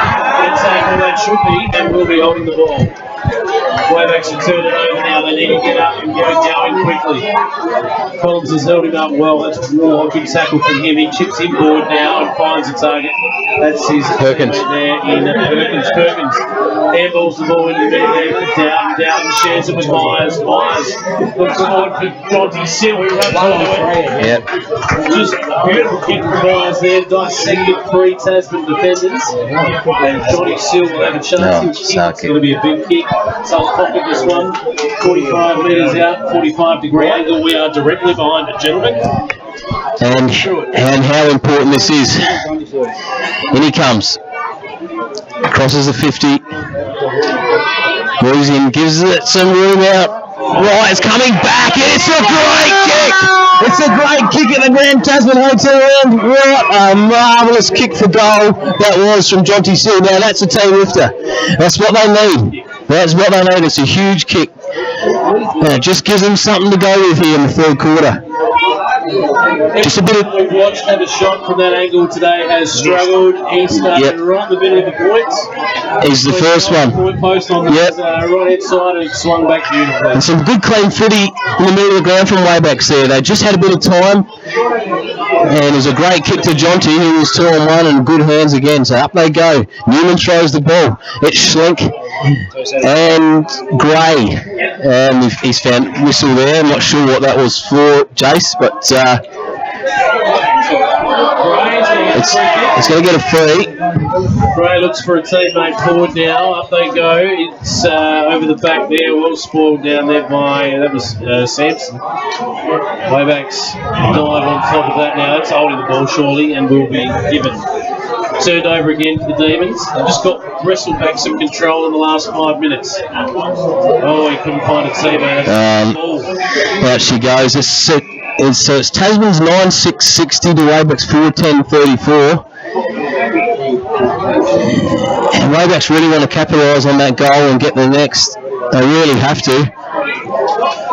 It's saying all that should be, and will be holding the ball. Waybacks have turned it over now. They need to get up and get going quickly. Collins has held him up well. That's a good tackle from him. He chips him forward now and finds a target. That's his Perkins. There in Perkins. Handballs the ball into the middle there. Down shares it with Myers. Myers looks forward for Jonty Sill. He runs onto it. Yep. Just a beautiful kick from Myers there. Dissected 3 Tasman defenders. And Jonty Sill will have a chance. It's going to be a big kick. So I'll pocket this one. 45 metres out, 45-degree angle. We are directly behind it, gentlemen. And how important this is. In he comes. Crosses the 50. Moves in, gives it some room out. Right, it's coming back. It's a great kick. It's a great kick at the Grand Tasman Hotel end. What a marvellous kick for goal that was from Jonty Sill. Now that's a team lifter. That's what they need. That's what they need. It's a huge kick. And it just gives them something to go with here in the third quarter. Just a bit of... We've watched have a shot from that angle today has struggled. He started right in the middle of the points. He's the first one. Point post on the right-hand side and swung back beautifully. And some good clean footy in the middle of the ground from Waybacks there. They just had a bit of time. And it was a great kick to Jonty, who was 2-on-1 and good hands again. So up they go. Newman throws the ball. It's Schlink and Gray. And he's found whistle there. I'm not sure what that was for, Jace, but it's going to get a free. Gray looks for a teammate forward now. Up they go. It's over the back there. Well spoiled down there by, that was Sampson. Waybacks dive on top of that now. It's holding the ball surely and will be given. Turned over again for the Demons. They've just got wrestled back some control in the last 5 minutes. Oh, he couldn't find a teammate. Out she goes. It's Tasman's 9-6-60 to Waybacks 4-10-34. And Waybacks really want to capitalise on that goal and get the next. They really have to.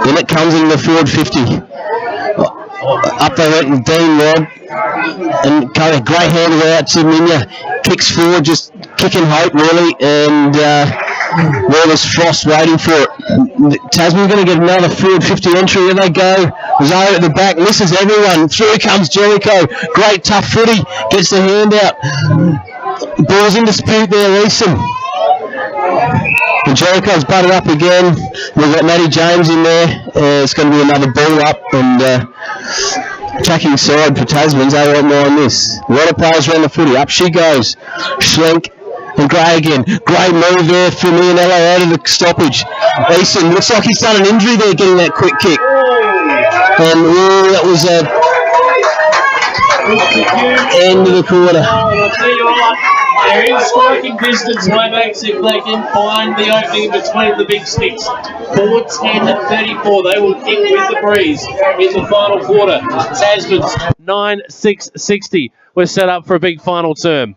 Then it comes in the forward 50. Up they went and Dean Rod. And got a great handle out to Minya. Kicks forward, just kicking hope really. And there was Frost waiting for it. Tasman's going to get another forward 50 entry. There they go. Rosario at the back, misses everyone. Through comes Jericho. Great tough footy. Gets the hand out. Ball's in dispute there, Leeson. And Jericho's butted up again. We've got Matty James in there. It's going to be another ball up and attacking side for Tasman's. They won't mind this. A lot of players around the footy. Up she goes. Schlink. And Gray again. Gray move there for Mianello out of the stoppage. Eason looks like he's done an injury there getting that quick kick. And that was end of the quarter. They're in striking distance, Waybacks, if they can find the opening between the big sticks. 4-10-34. They will kick with the breeze in the final quarter. Tasman's 9-6-60. We're set up for a big final term.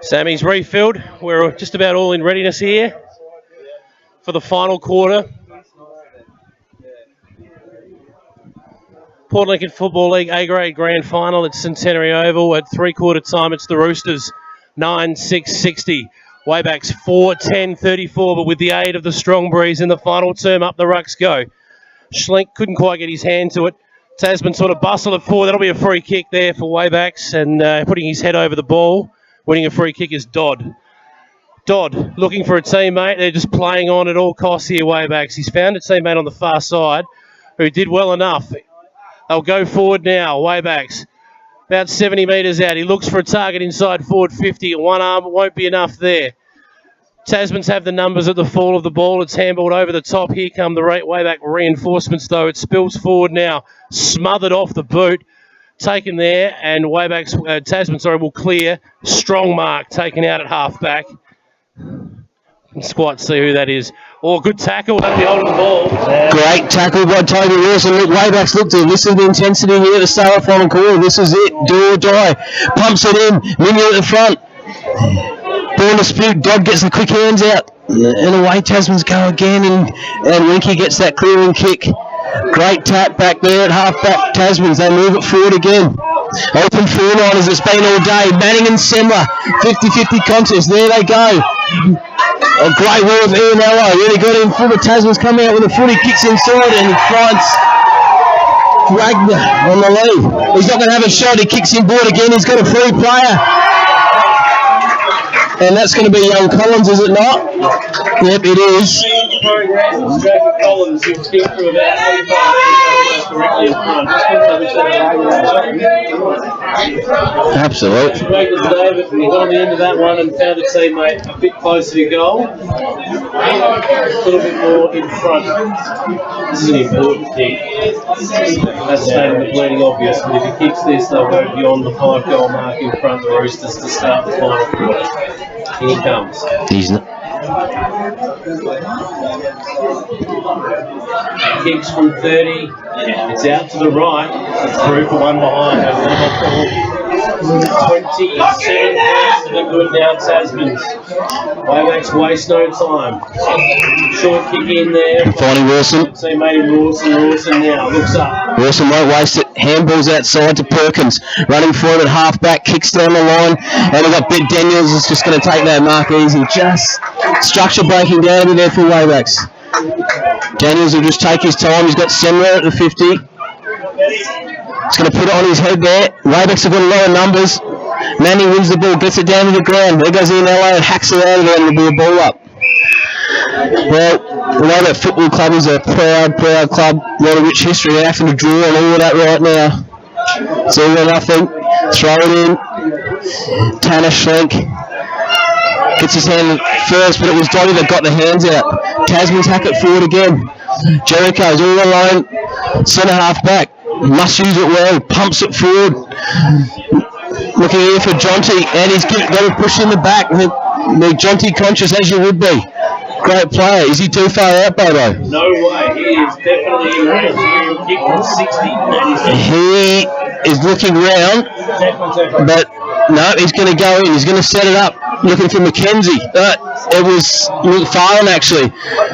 Sammy's refilled. We're just about all in readiness here for the final quarter. Port Lincoln Football League A-grade grand final at Centenary Oval. At three-quarter time, it's the Roosters 9-6-60. Wayback's 4-10-34, but with the aid of the strong breeze in the final term, up the rucks go. Schlink couldn't quite get his hand to it. Tasman sort of bustled it forward. That'll be a free kick there for Waybacks, and putting his head over the ball. Winning a free kick is Dodd. Dodd looking for a teammate. They're just playing on at all costs here, Waybacks. He's found a teammate on the far side who did well enough. They'll go forward now, Waybacks. About 70 metres out. He looks for a target inside forward 50. One arm won't be enough there. Tasmans have the numbers at the fall of the ball. It's handballed over the top. Here come the Wayback reinforcements, though. It spills forward now. Smothered off the boot. Taken there, and Wayback's Tasman, will clear. Strong mark taken out at half-back. Let's quite see who that is. Oh, good tackle. That'll be holding the ball. Great tackle by Toby Wilson. Look, Waybacks looked at this is the intensity here at the start of the final quarter. This is it. Do or die. Pumps it in. Minion at the front. Ball dispute. Dodd gets the quick hands out. And away Tasmans go again. And Winky gets that clearing kick. Great tap back there at half-back Tasmans. They move it forward again. Open forward as it's been all day. Manning and Semler. 50-50 contest. There they go. A great wall of Eyre. Really got in full. The Tasmans come out with a footy, kicks inside, and he finds Wagner on the lead. He's not going to have a shot. He kicks in board again. He's got a free player. And that's going to be young Collins, is it not? Yep, it is. Collins, who kicked through about 25 metres directly in front. Absolutely. David, he got on the end of that one and found a teammate a bit closer to goal. A little bit more in front. This is an important kick. That's stating the bleeding obvious, but if he kicks this, they'll go beyond the 5-goal mark in front of the Roosters to start the final quarter. Here he comes. He's not. Kicks from 30. It's out to the right. It's through for one behind. 27 points to the good now, Tasmans. Waybacks waste no time. Short kick in there. Finding Wilson. Teammate Wilson now looks up. Wilson won't waste it. Handballs outside to Perkins. Running forward at half-back. Kicks down the line. And we've got Ben Daniels is just going to take that mark easy. Just structure breaking down there for Waybacks. Daniels will just take his time. He's got Semler at the 50. He's going to put it on his head there. Waybacks have got lower numbers. Manny wins the ball, gets it down to the ground. There goes Ian and hacks it out of there and it'll be a ball up. Well, we know that football club is a proud club. A lot of rich history. They're having to draw on all of that right now. It's all or nothing. Throw it in. Tanner Schlink gets his hand first, but it was Dottie that got the hands out. Tasman's hack it forward again. Jericho's all alone. Centre half back. Must use it well. Pumps it forward. Looking here for Jonty, and he's got to push in the back. They're Jonty conscious as you would be. Great player. Is he too far out, Bobo? No way. He is definitely in range. He'll kick from 60. He is looking round, but no, he's going to go in. He's going to set it up. Looking for Mackenzie. It was Farland actually.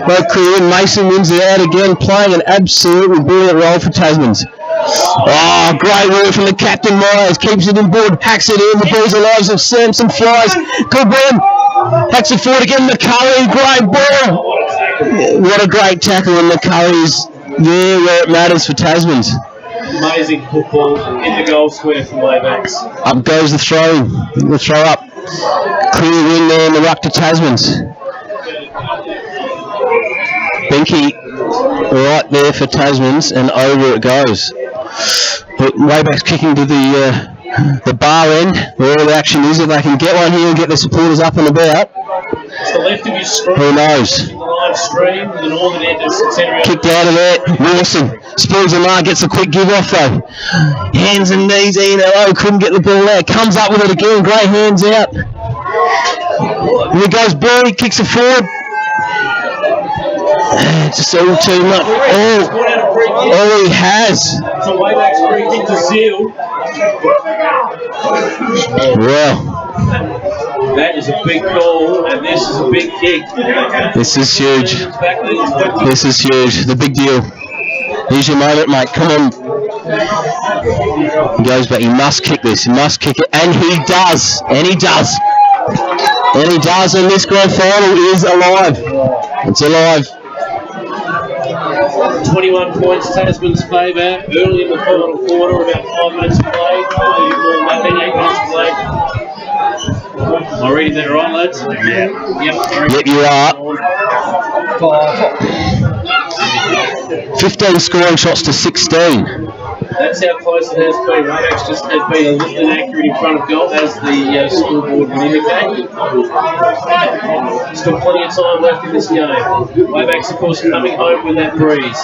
Both clear. Mason wins it out again, playing an absolutely brilliant role for Tasmans. Oh, great work from the captain, Myers. Keeps it in board, hacks it in. The ball's alive, and Samson flies. Good run. Hacks it forward again. McCurry, great ball. What a great tackle, and McCurry's there where it matters for Tasmans. Amazing football in the goal square for Waybacks. Up goes the throw. The throw up. Clear win there in the ruck to Tasmans. Binky right there for Tasmans, and over it goes. But Wayback's kicking to the bar end where all the action is. If they can get one here and get the supporters up and about, It's the left of his screen. who knows? The line upstream, the northern end of Centenary. Kicked out of there. Wilson spills the mark, gets a quick give off though. Hands and knees, Ian couldn't get the ball there. Comes up with it again, great hands out. Here goes Billy, kicks it forward. Just all too much. All he has. It's a Wayback's free kick to Seal. Well, that is a big goal, and this is a big kick. This is huge. This is huge. The big deal. Here's your moment, mate. Come on. He goes back. He must kick this. He must kick it. And he does. And he does. And he does. And this grand final is alive. It's alive. 21 points, Tasman's favour. Early in the final quarter, about 5 minutes to play. 8 minutes to play. Am I reading that right, lads? Yeah. Yep, you are. 15 scoring shots to 16. That's how close it has been. Wayback's just has been a lift and accurate in front of goal, as the scoreboard would indicate. Still plenty of time left in this game. Wayback's, of course, coming home with that breeze.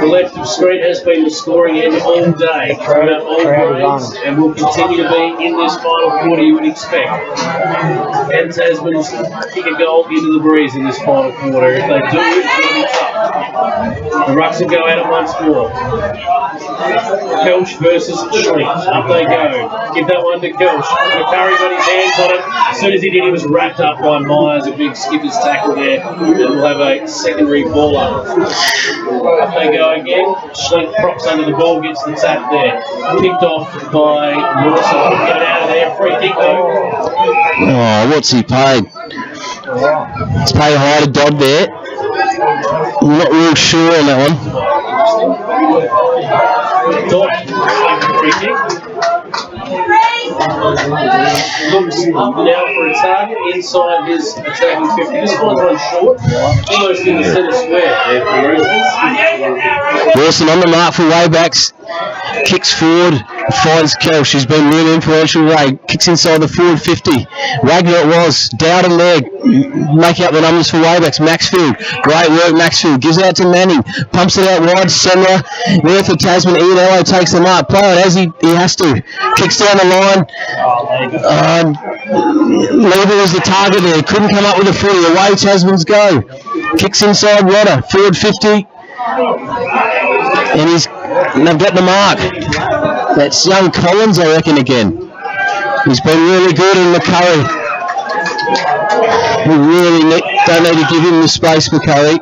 The left of screen has been the scoring end all day, throughout all games, and will continue to be in this final quarter, you would expect. And Tasman's kick a goal into the breeze in this final quarter. If they do, it's going to be tough. The Rucks will go at it once more. Kelch versus Schlink. Up they go. Give that one to Kelch. McCurry got his hands on it. As soon as he did, he was wrapped up by Myers. A big skipper's tackle there. And we'll have a secondary ball up. Up they go again. Schlink props under the ball, gets the tap there. Kicked off by Lawson. Get it out of there. Free kick though. Oh, what's he paid? He's paid high to Dodd there. I'm not real sure on that one. Dodd, free kick. Looks up now for a target inside his attacking 50. This one's run short, almost in the centre square. Wilson on the mark for Waybacks. Kicks forward, finds Kel. She's been really influential. Ray kicks inside the forward 50. Wagner it was. Dowden there, making up the numbers for Waybacks. Maxfield, great work. Maxfield gives it out to Manning, pumps it out wide. Semler there for Tasman. Ian takes them up. Play it as he has to. Kicks down the line. Lever was the target there. Couldn't come up with a footy. Away Tasman's go. Kicks inside Rodder. Forward 50. And they've got the mark. That's young Collins, I reckon, again. He's been really good in McCurry. We really don't need to give him the space, McCurry.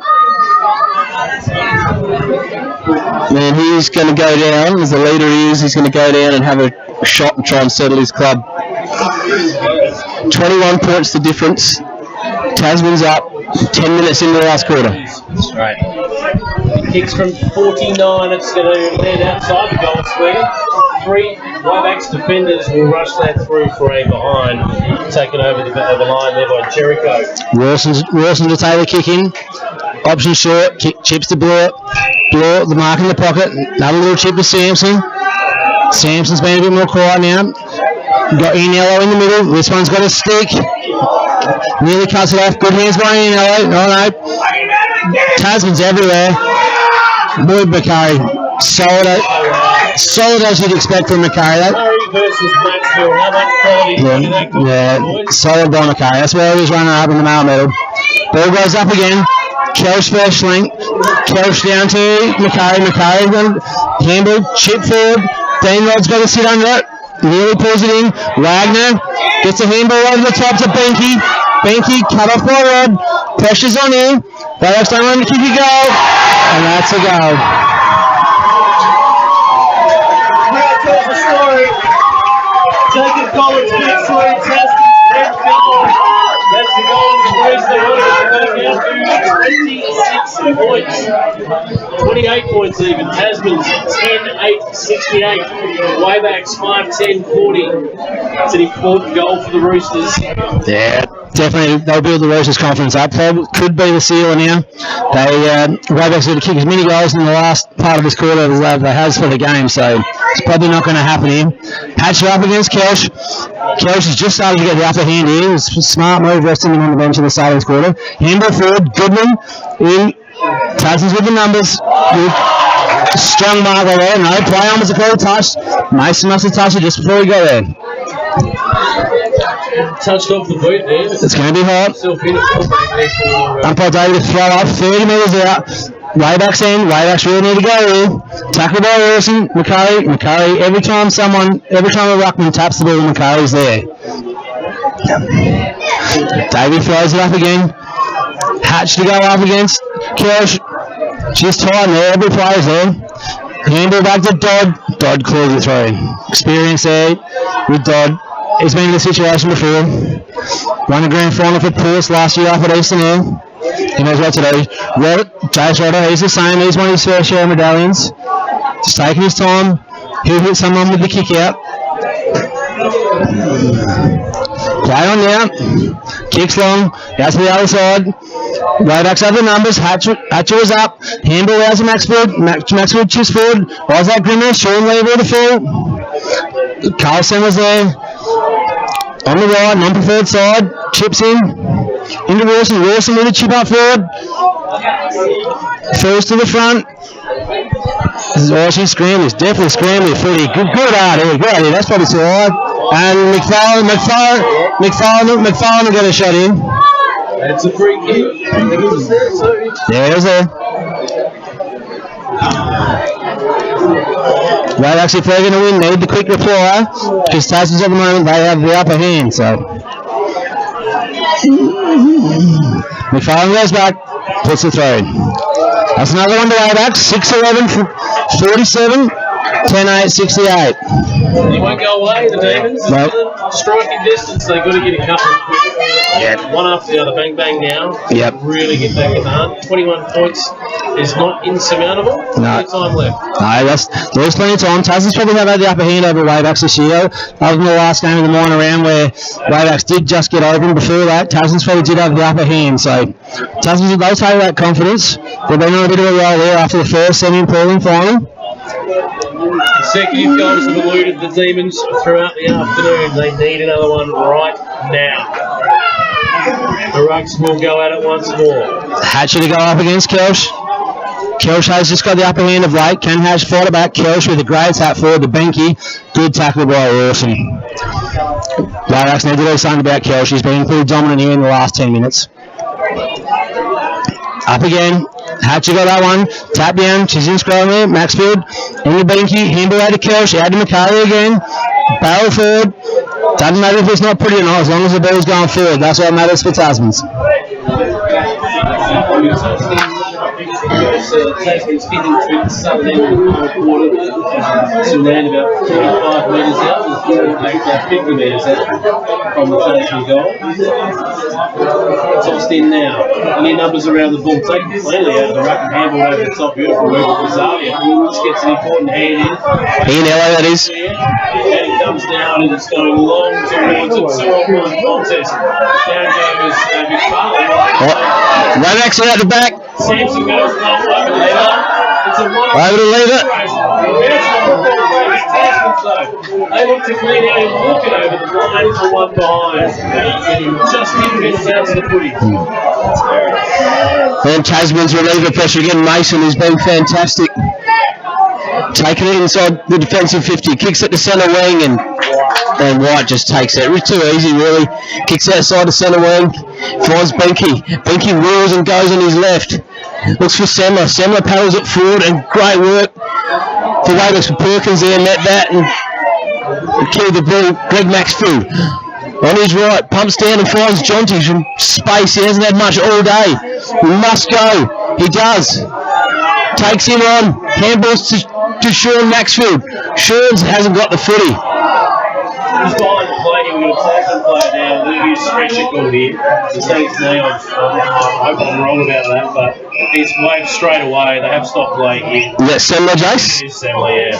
Man, he's going to go down. As the leader he is, he's going to go down and have a shot and try and settle his club. 21 points the difference. Tasman's up. 10 minutes into the last quarter. That's right. Kicks from 49. It's going to land outside the goal square. 3 Wayback's defenders will rush that through for a behind. Taken over the line there by Jericho. Wilson to take the kick in. Option short. Chips to Bloor. Bloor, the mark in the pocket. Another little chip to Sampson. Sampson's been a bit more quiet now. Got Ian Yellow in the middle. This one's got a stick. Nearly cuts it off. Good hands by Ian Yellow. No. Tasman's everywhere. Boyd McCurry. Solid as you'd expect from McCurry. Murray versus Maxfield. How much quality in that goal, boys? Solid by McCurry. That's where he was running up in the male middle. Ball goes up again. Kelch first link. Kelch down to McCurry. McCurry handle. Chip forward. Dean Rod's got to sit under it. Nearly pulls it in. Wagner gets a handball over the top to Benke. Benke cut off by Rod. Pressure's on him. Baylock's don't want to kick a goal. And that's a goal. That tells the story. Jacob Collins gets through. Tasman's 10th goal. That's the goal of the Blues. They want to go down to 26 points. 28 points even. Tasman's 10-8-68. Wayback's 5-10-40. It's an important goal for the Roosters. Yeah, definitely they'll build the Roosters' confidence up. Could be the sealer now. Wayback's got to kick as many goals in the last part of this quarter as they has for the game, so it's probably not going to happen here. Hatcher up against Kelch. Kelch is just starting to get the upper hand here. It's a smart move resting him on the bench at the start of this quarter. Handball forward, Goodman in. Tasman's with the numbers. Good. Strong mark there. No, play on was a clear touch. Mason must have touched it just before we go there. Touched off the boot there. It's going to be hot. Umpire David to throw up 30 metres out. Wayback's in. Wayback's really need to go here. Tackle by Wilson. McCurry. Every time a ruckman taps the ball, McCurry's there. David throws it up again. Hatch to go up against Kelch. She's tight there. Every player's there. Handball back to Dodd. Dodd clears it through. Experience there with Dodd. He's been in this situation before. Won a grand final for Perth last year up at Eastern Air. He knows what to do. Jace Rodder, he's the same. He's won his fair share of medallions. Just taking his time. He'll hit someone with the kick out. Play on now. Kicks long. Out to the other side. Wayback's over the numbers. Hatcher is up. Handball out to Maxfield. Maxfield chips forward. Isaac Grimmer. Sean Lee with the field. Carlson was there. On the right, non-preferred side. Chips in. Into Wilson. Wilson with a chip up forward. Falls to the front. She's scrambling. Definitely scrambling footy. Good out here. Good out here. That's probably too hard. And McFarlane will get a shot in. It's a free kick. Yeah, it was there. Right, actually, if they're going to win, need the quick reply. Because Tasman's at the moment, they have the upper hand, so. McFarlane goes back, puts it through. That's another one to Wayback. 6-11 for 47, 10-8, 68. He won't go away, the Demons. Nope. Striking distance, they've got to get a couple. Yep. One after the other, bang, bang now. Yep. Really get back in the hunt. 21 points is not insurmountable. No. Time left. No, there's plenty of time. Tasman's probably have had the upper hand over Waybacks this year. Other than the last game of the morning round where Waybacks did just get open. Before that, Tasman's probably did have the upper hand. So Tasman's, they'll take that confidence. They've been on a bit of a roll there after the first semi-important final. Consecutive goals have eluded the Demons throughout the afternoon. They need another one right now. The Rugs will go at it once more. Hatcher to go up against Kelch. Kelch has just got the upper hand of late. Can Hatch fight it back. Kelch with a great tap forward to Benke. Good tackle by Wilson. Wayback's need to do something about Kelch. He's been pretty dominant here in the last 10 minutes. Up again. Hatcher got that one. Tap down. She's in scrolling there. Maxfield. Into Benke. Handball out to Kelch. Out to McCarry again. Barrel forward. Doesn't matter if it's not pretty or not, as long as the ball's going forward. That's what matters for Tasmans. Tasman's hitting through the southern end of the quarter to land about 25 metres out, about 50 metres out from the Tasman goal. Tossed in now. Any numbers around the ball taken cleanly out of the ruck and handball over the top. Beautiful work of Rosalia, which gets an important hand in. Hello, that is. And it comes down and it's going long towards it. 2-on-1 contest. Down goes McFarlane. Wayback's out the back. Sampson goes long over the top. It's a one-off. Over to leave it. They look to clean out and walk it over the line for one behind. Just didn't get down to the footy. And Tasman's reliever pressure again. Mason has been fantastic. Taking it inside the defensive 50. Kicks it to centre wing and White just takes it. It's too easy, really. Kicks outside the centre wing. Finds Benke. Benke wheels and goes on his left. Looks for Semler. Semler paddles it forward and great work for Wayback's for Perkins there. Met that and killed the ball. Greg Maxfield on his right. Pumps down and finds Jonty from space. He hasn't had much all day. He must go. He does. Takes him on. Handballs to Sean Maxfield. Sean hasn't got the footy. He's behind the play. We're going to take the play now. We're going to stretch it good here. To say his name, I hope I'm wrong about that, but it's waved straight away. They have stopped play here. Is that Semler, Jace? It is Semler, yeah.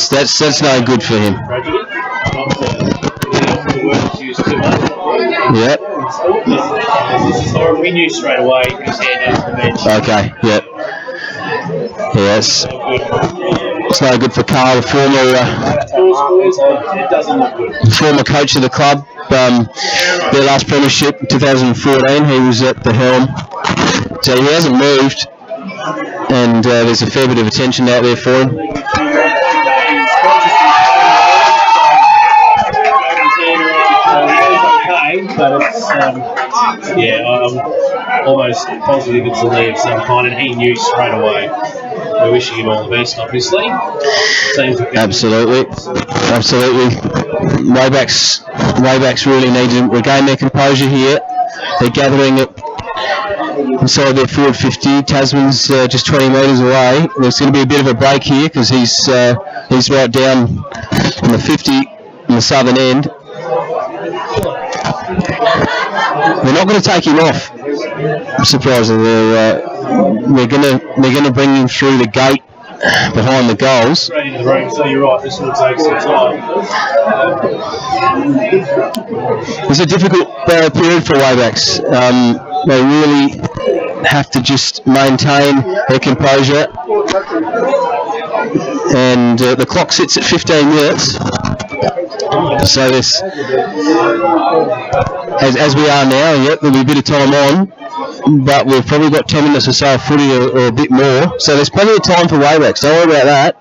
That's no good for him. Tragedy. The words used too much. Yep. We knew straight away his hand out to the bench. Okay, yep. Yes. It's no good for Carl, the It doesn't look good. former coach of the club. Their last premiership in 2014, he was at the helm. So he hasn't moved, and there's a fair bit of attention out there for him. But it's, I'm almost positive it's a knee of some kind, and he knew straight away. We're wishing him all the best, obviously. Absolutely. Waybacks really need to regain their composure here. They're gathering it inside their forward 50. Tasman's just 20 metres away. There's going to be a bit of a break here because he's right down in the 50 in the southern end. They're not going to take him off. Surprisingly, they're going to bring him through the gate behind the goals. Straight into the ring, so you're right. This will take some time. It's a difficult period for Waybacks. They really have to just maintain their composure. And the clock sits at 15 minutes. So this, as we are now, yep, there'll be a bit of time on, but we've probably got 10 minutes or so of footy or a bit more. So there's plenty of time for Waybacks. Don't worry about that.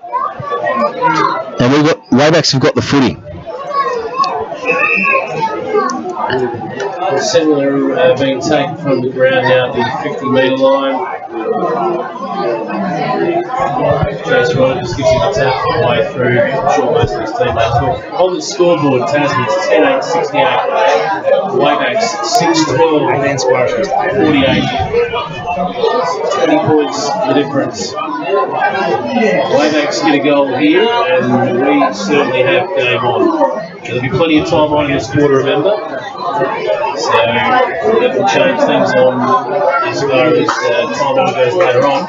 And Waybacks have got the footy. Similar being taken from the ground now at the 50-metre line. Chase Ryder just gives him a tap all the way through. I'm sure most of his teammates will. On the scoreboard, Tasman's 10-8-68. Waybacks 6-12. 48. 20 points the difference. Waybacks get a goal here, and we certainly have game on. There'll be plenty of time on in this quarter, remember? So that will change things on as far as time on goes later on.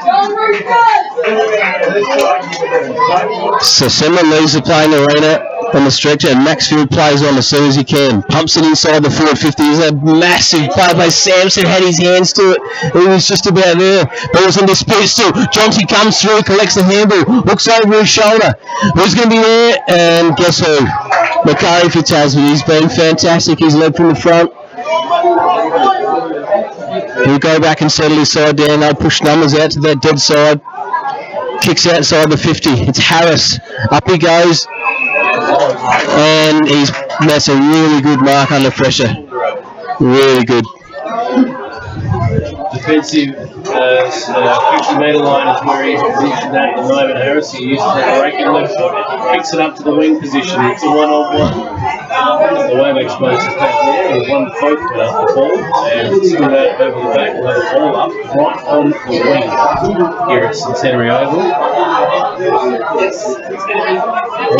So Simon leaves the playing arena on the stretcher, and Maxfield plays on as soon as he can. Pumps it inside the forward 50. There's a massive play by Samson, had his hands to it. He was just about there. Ball's in dispute still. Jonty comes through, collects the handball, looks over his shoulder. Who's going to be there? And guess who? McCurry for Tasman. He's been fantastic. He's led from the front. He'll go back and settle his side down. They'll push numbers out to that dead side. Kicks outside the 50. It's Harris. Up he goes. And that's a really good mark under pressure. Really good. Defensive 50-metre line is where he's positioned at the moment. Harris, he uses that breaking left foot, picks it up to the wing position. It's a one-on-one. The Wayback space is back there, and one both put up the ball, and it's got out over the back, we'll have the ball up right on the wing here at Centenary Oval.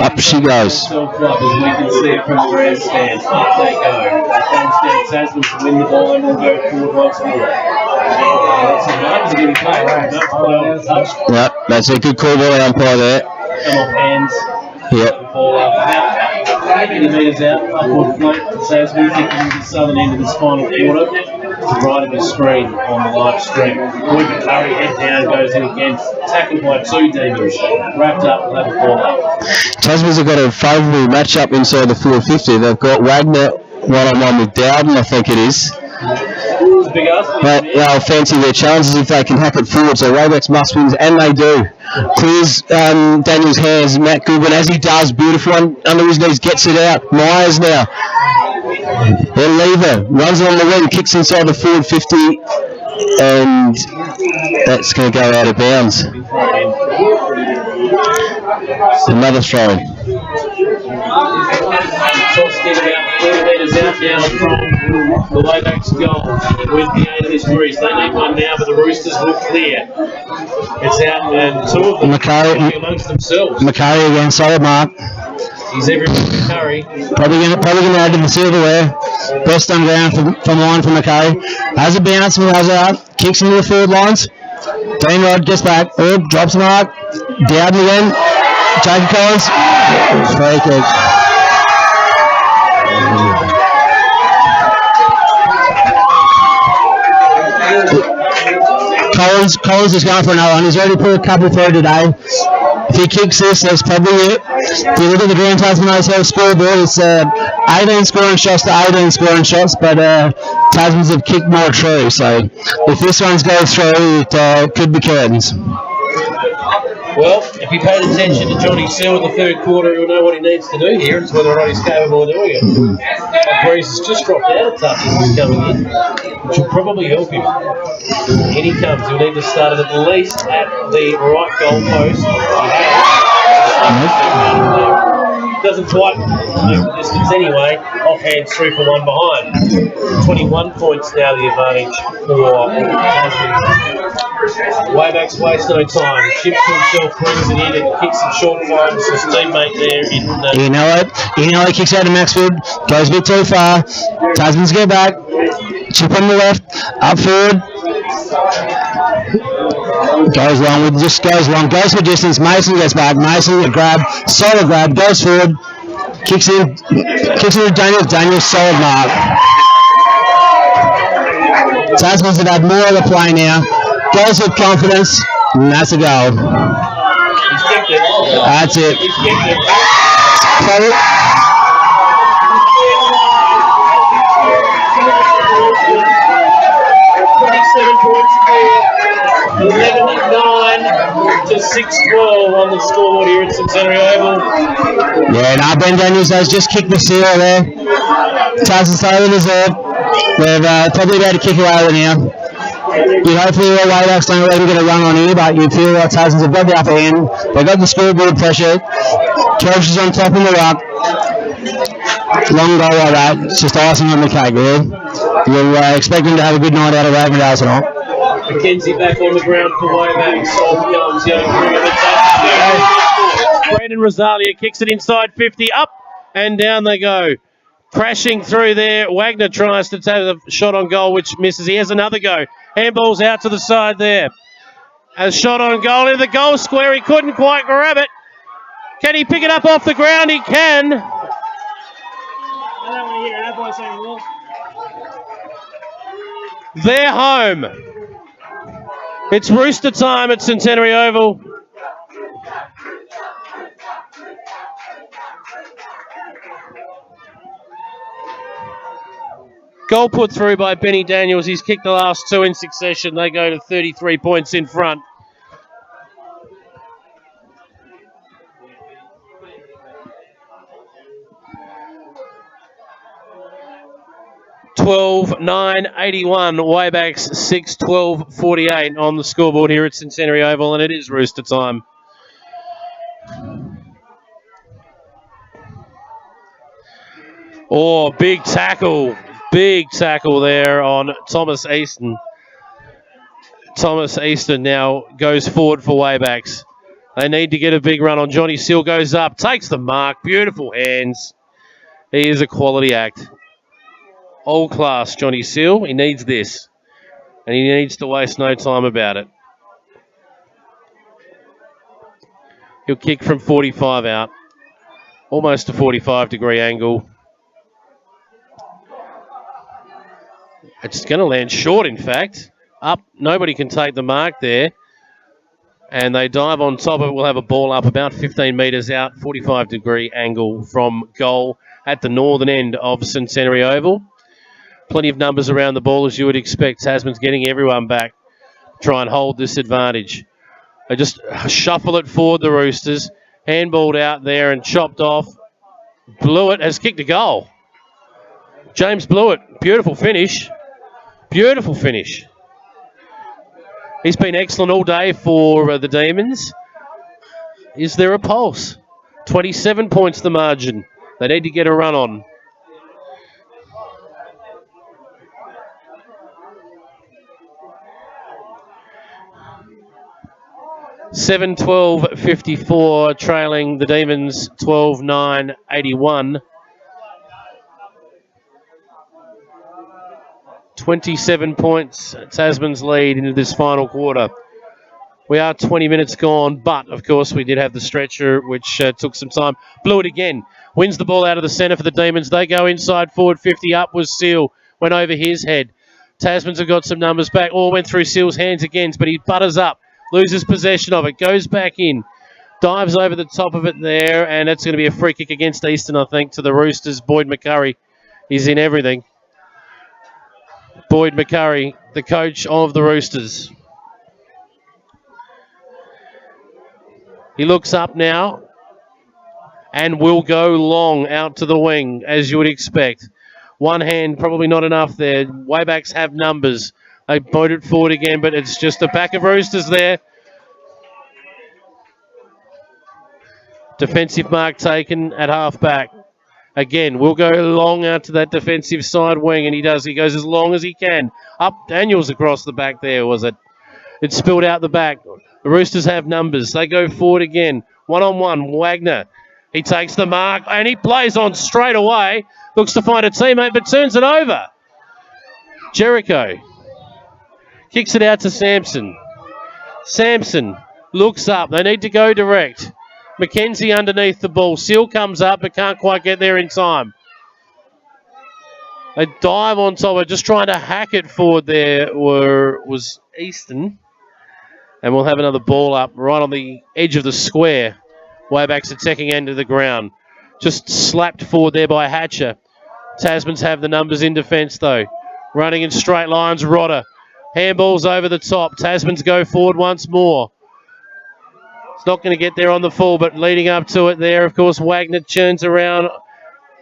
Up she goes. Club, as we can see it from the grandstand. Up they go. It comes down Tasman to win the ball and will go forward once more. Yeah, that's a good call by the umpire there. Come off hands. Yep. Ball up about 80 metres out, upward flank. Tasman kicking the southern end of this final quarter. To right of the screen on the live stream. Wayback Curry head down, goes in again, tackled by two demons. Wrapped up, we'll have a ball up. Tasman's have got a favourable matchup inside the 450. They've got Wagner one-on-one with Dowden, I think it is. But they'll fancy their chances if they can hack it forward. So Waybacks must win, and they do. Clears Daniel's hands, Matt Goodwin, as he does, beautiful under his knees, gets it out. Myers now. Then Lever runs on the wing, kicks inside the forward 50, and that's going to go out of bounds. Another throw. Tossed in about 30 metres out now from the Waybacks goal with the 80 degrees. They need one now, but the Roosters will clear. It's out, and two of them are amongst themselves. McCurry again, solid mark. He's everywhere with Curry. Probably going to add to the silverware. Best on ground from line from McCurry. Has a bounce from Lazar. Kicks into the forward lines. Dean Rod gets back. Drops the mark. Down again. Jacob Collins. Free kick. Collins is going for another one. He's already put a couple through today. If he kicks this, that's probably it. If you look at the Grand Tasman Hotel scoreboard, it's 18 scoring shots to 18 scoring shots, but Tasmans have kicked more true. So if this one's goes through, it could be curtains. Well, if he paid attention to Johnny Seal in the third quarter, he'll know what he needs to do here. It's whether or not he's capable of doing it. Breeze has just dropped out of touch as he's coming in, which will probably help him. In he comes. He'll need to start it at least at the right goal post. Doesn't quite make the distance anyway. Offhands through for one behind. 21 points now the advantage for Tasman. Wayback's waste no time. Chips to himself, brings it in, and kicks it short finds his teammate there in You know it. Kicks out to Maxfield. Goes a bit too far. Tasman's get back. Chip on the left. Up forward. Goes long. Goes for distance. Mason gets back. Mason a grab. Solid grab. Goes forward. Kicks in to Daniel. Daniel solid mark. Tasman's have had more of the play now. Goes with confidence, and that's a goal. He's kicked it. That's it. He's kicked it. 27 points there. 11-9 to 6-12 on the scoreboard here at Centenary Oval. Yeah, now Ben Daniels has just kicked the seal there. Tasman's over deserved. They've probably about to kick away with now. You hopefully all Waybacks don't let him get a run on here, but you feel like Tasmans have got the upper hand. They've got the scoreboard pressure. Trosh is on top in the ruck. Long goal like that. It's just icing on the cake, really. You'll expect him to have a good night out of Avondale tonight. McKenzie back on the ground for Wayback. Off comes young Brandon Rosalia kicks it inside 50. Up and down they go. Crashing through there. Wagner tries to take a shot on goal, which misses. He has another go. Handball's out to the side there. A shot on goal in the goal square. He couldn't quite grab it. Can he pick it up off the ground? He can. They're home. It's Rooster time at Centenary Oval. Goal put through by Benny Daniels. He's kicked the last two in succession. They go to 33 points in front. $12-9-81. Waybacks 6-12-48 on the scoreboard here at Centenary Oval, and it is Rooster time. Oh, big tackle. Big tackle there on Thomas Easton. Thomas Easton now goes forward for Waybacks. They need to get a big run on. Johnny Seal goes up, takes the mark. Beautiful hands. He is a quality act. Old class, Johnny Seal. He needs this. And he needs to waste no time about it. He'll kick from 45 out. Almost a 45-degree angle. It's going to land short, in fact. Up. Nobody can take the mark there. And they dive on top of it. We'll have a ball up about 15 metres out. 45-degree angle from goal at the northern end of Centenary Oval. Plenty of numbers around the ball, as you would expect. Tasman's getting everyone back. Try and hold this advantage. They just shuffle it forward, the Roosters. Handballed out there and chopped off. Blewett has kicked a goal. James Blewett. Beautiful finish. Beautiful finish. He's been excellent all day for the Demons. Is there a pulse? 27 points the margin. They need to get a run on. $7-12-54, trailing the Demons 12-9-81. 27 points, Tasman's lead into this final quarter. We are 20 minutes gone, but, of course, we did have the stretcher, which took some time. Blew it again. Wins the ball out of the centre for the Demons. They go inside forward 50. Up was Seal. Went over his head. Tasman's have got some numbers back. All went through Seal's hands again, but he butters up, loses possession of it, goes back in, dives over the top of it there, and it's going to be a free kick against Eastern, I think, to the Roosters. Boyd McCurry is in everything. Boyd McCurry, the coach of the Roosters. He looks up now and will go long out to the wing, as you would expect. One hand, probably not enough there. Waybacks have numbers. They boat it forward again, but it's just the back of Roosters there. Defensive mark taken at half-back. Again, we'll go long out to that defensive side wing, and he does. He goes as long as he can. Up Daniels across the back there, was it? It spilled out the back. The Roosters have numbers. They go forward again. One-on-one, Wagner. He takes the mark, and he plays on straight away. Looks to find a teammate, but turns it over. Jericho kicks it out to Sampson. Sampson looks up. They need to go direct. Mackenzie underneath the ball. Seal comes up, but can't quite get there in time. They dive on top of it, just trying to hack it forward there was Easton. And we'll have another ball up right on the edge of the square. Wayback's attacking end of the ground. Just slapped forward there by Hatcher. Tasman's have the numbers in defence, though. Running in straight lines, Rodder. Handballs over the top. Tasman's go forward once more. It's not going to get there on the full, but leading up to it there, of course, Wagner turns around,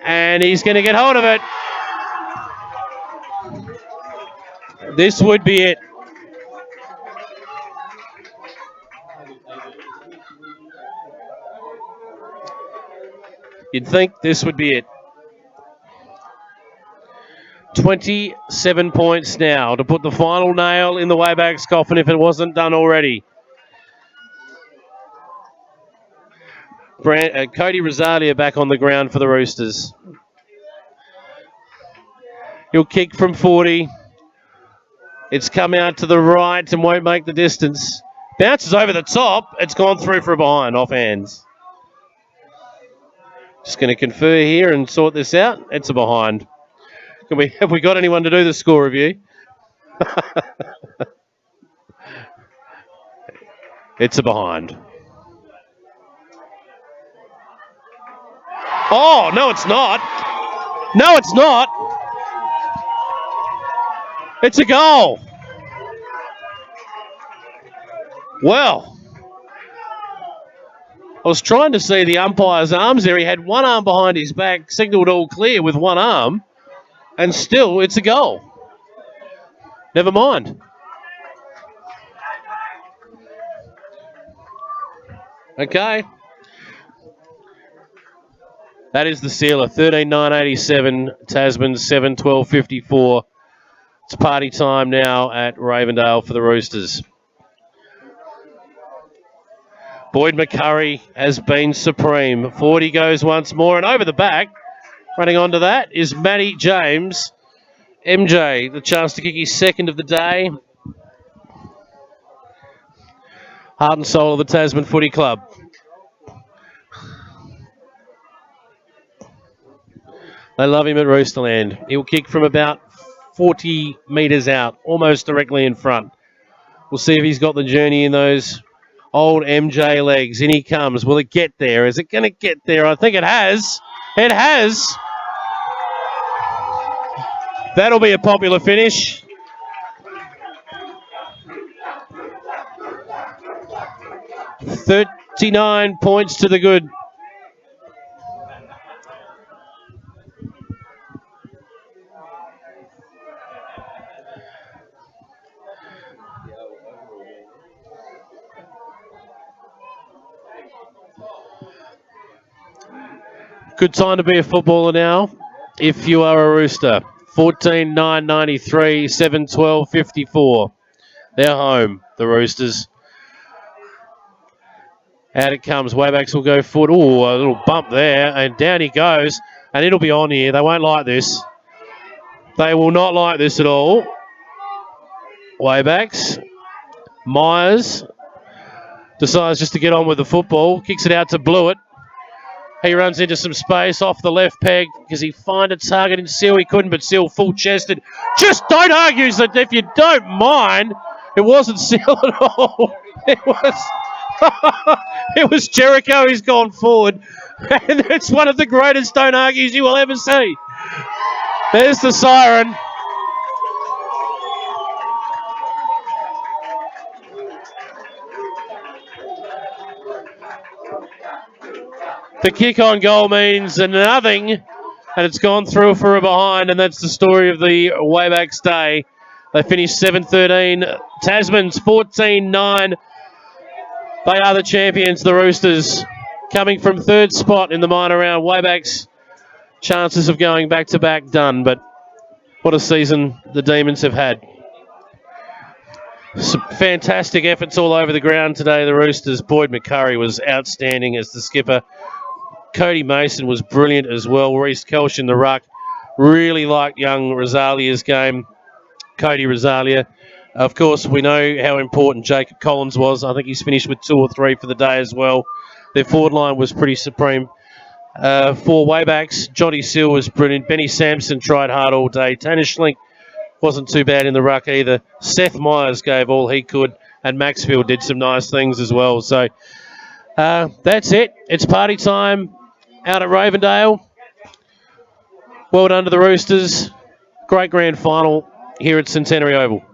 and he's going to get hold of it. This would be it. You'd think this would be it. 27 points now to put the final nail in the Wayback's coffin if it wasn't done already. Cody Rosalia back on the ground for the Roosters. He'll kick from 40. It's come out to the right and won't make the distance. Bounces over the top. It's gone through for a behind, off hands. Just going to confer here and sort this out. It's a behind. Have we got anyone to do the score review? It's a behind. Oh, no, it's not. No, it's not. It's a goal. Well, I was trying to see the umpire's arms there. He had one arm behind his back, signalled all clear with one arm, and still it's a goal. Never mind. Okay. That is the sealer. 13,987. Tasman 7-12-54. It's party time now at Ravendale for the Roosters. Boyd McCurry has been supreme. 40 goes once more, and over the back, running onto that, is Matty James. MJ, the chance to kick his second of the day. Heart and soul of the Tasman Footy Club. They love him at Roosterland. He'll kick from about 40 metres out, almost directly in front. We'll see if he's got the journey in those old MJ legs. In he comes. Will it get there? Is it going to get there? I think it has. It has. That'll be a popular finish. $39 points to the good. Good time to be a footballer now if you are a Rooster. 14,993, 7-12-54. They're home, the Roosters. Out it comes. Waybacks will go forward. Oh, a little bump there. And down he goes. And it'll be on here. They won't like this. They will not like this at all. Waybacks. Myers decides just to get on with the football. Kicks it out to Blewett. He runs into some space off the left peg. Does he find a target in Seal? He couldn't, but Seal full-chested. Just don't argue that if you don't mind, it wasn't Seal at all. It was Jericho. He's gone forward. And it's one of the greatest don't argues you will ever see. There's the siren. The kick on goal means nothing, and it's gone through for a behind, and that's the story of the Wayback Day. They finished 7-13. Tasman's 14-9. They are the champions, the Roosters, coming from third spot in the minor round. Wayback's chances of going back-to-back done, but what a season the Demons have had. Some fantastic efforts all over the ground today, the Roosters. Boyd McCurry was outstanding as the skipper. Cody Mason was brilliant as well. Reece Kelch in the ruck. Really liked young Rosalia's game. Cody Rosalia. Of course, we know how important Jacob Collins was. I think he's finished with 2 or 3 for the day as well. Their forward line was pretty supreme. 4 Waybacks. Johnny Seal was brilliant. Benny Sampson tried hard all day. Tanner Schlink wasn't too bad in the ruck either. Seth Myers gave all he could, and Maxfield did some nice things as well. So that's it. It's party time out at Ravendale. Well done to the Roosters. Great grand final here at Centenary Oval.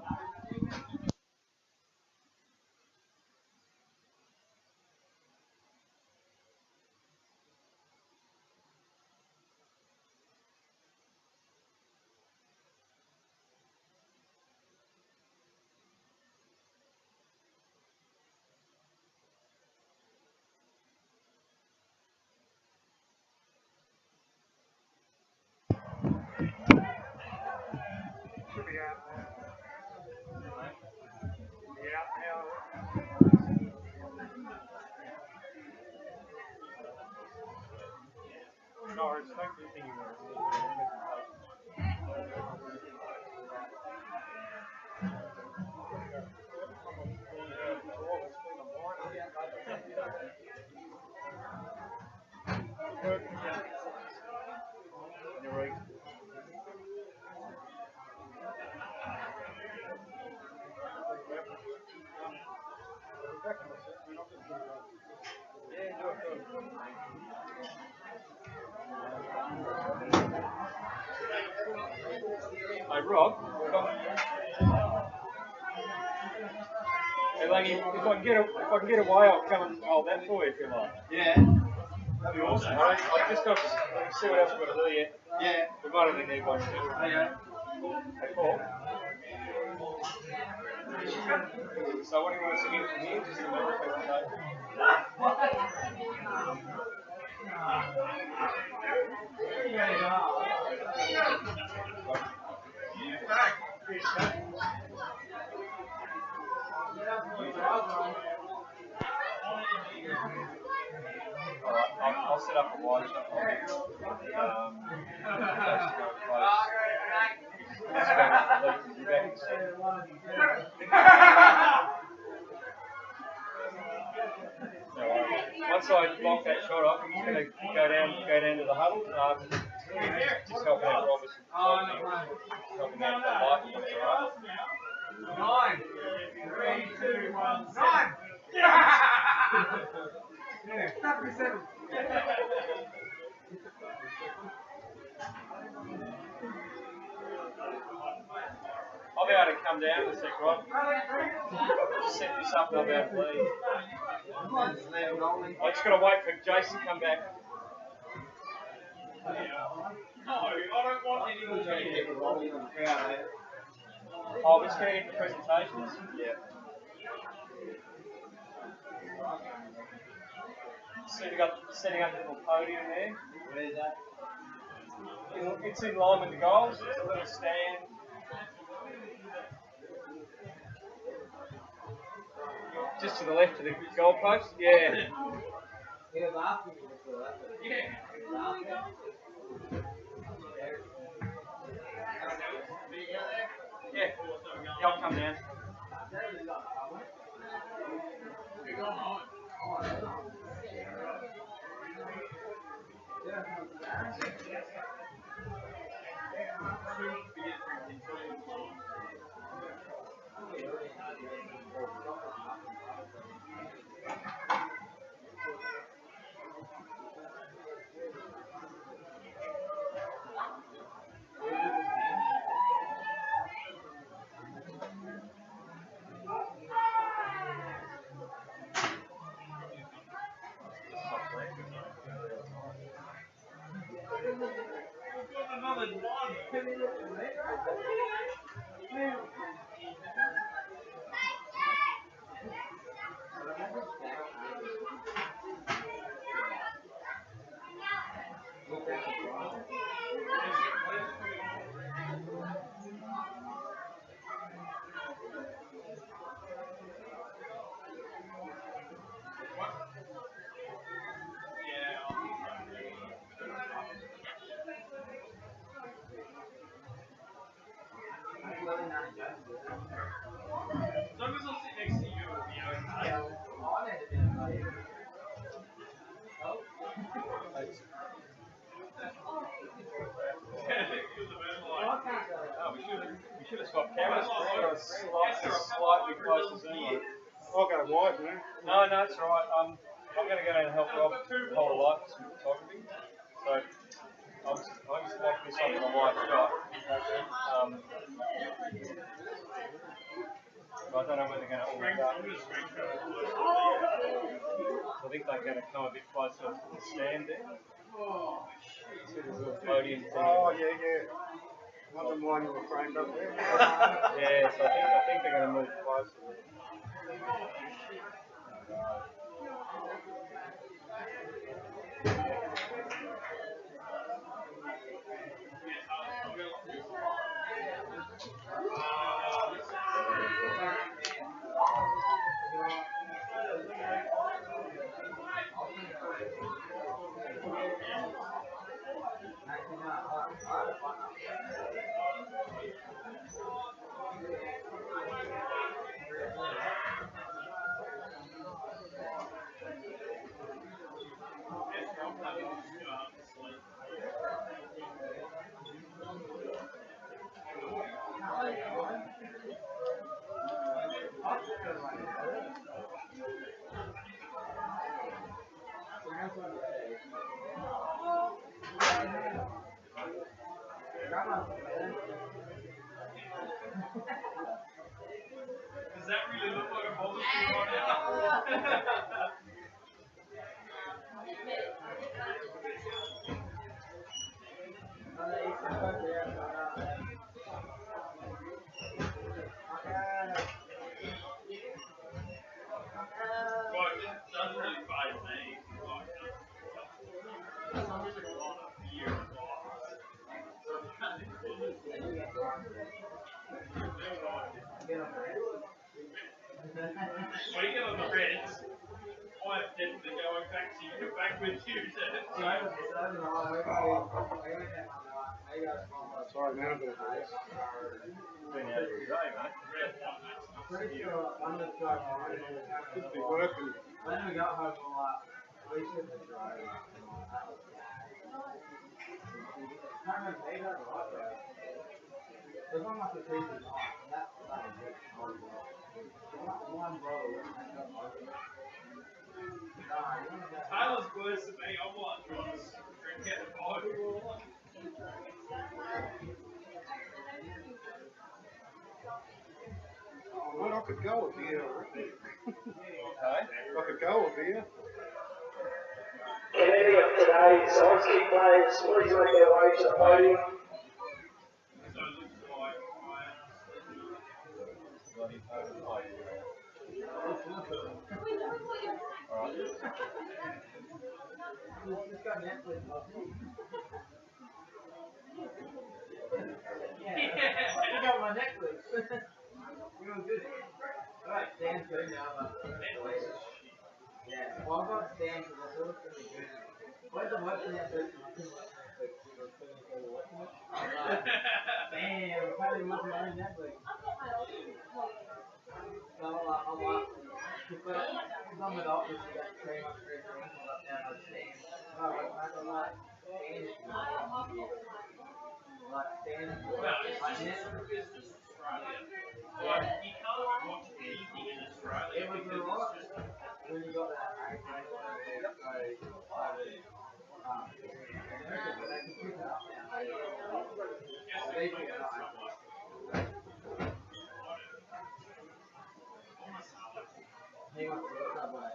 Hey Rob, hey Langy, if I can get away, I'll come and hold that for you if you like. Yeah, that'd be awesome. I just got to see what else we've got to do yet. Yeah, we might only need one. Okay. Hey Paul. So what do you want to sing from here? Just a little bit. Alright, I'll set up a wide shot. Once I block that shot off, I'm just going to go down to the huddle. Just helping out Rob with some helping out the light. Alright. 9, 3, 2, 1, 9! Yeah, 7. I'll be able to come down in a sec, Rob. Set this up and I'll be able to leave. I'm just going to wait for Jason to come back. No, I don't want anyone to get rolling on the crowd, eh? Oh, we're just going to get the presentations? Yeah. Setting up a little podium there. Where is that? It's in line with the goals. There's a little stand. Just to the left of the goal post. Yeah. Yeah. Yeah. I'll come down. We should have swapped cameras. Slightly closer zoom. I'll go wide, man. No, it's all right. I'm going to go down and help Rob hold a light for some photography. So I'm just lock this on for a wide shot. I don't know whether they're going to all make up. I think they're going to come a bit closer to the stand there. See the little podium thing. Oh, yeah. Another one you were framed up there. Yeah, so I think they're going to move closer. Does that really look like a boulder right now? When you get on the reds, I'm definitely going back with you. Sorry, man. Been out every day, mate. Should be working. When we got home, we should have tried. There's one like the trees is off, and that's one brother. Taylor's worse than me. I'm like, drink out the bottle. Well, I could go with you. I could go with you. Ending of today's hockey players, please make their way to the podium. Just got Netflix. Yeah. I got my Netflix. You know, good. Alright, Stan's good now, but yeah. Well, I've got Stan because I thought it was pretty good. Where's the watch Netflix? I couldn't watch Netflix. Damn, I can't even watch my own Netflix. So I'm like, because I'm with office, you got 3 months free for me, I'm down on Stan. I'm like, Stan is like Stan. Well, it's just business Australia. Like, you can't watch He wants to look that way.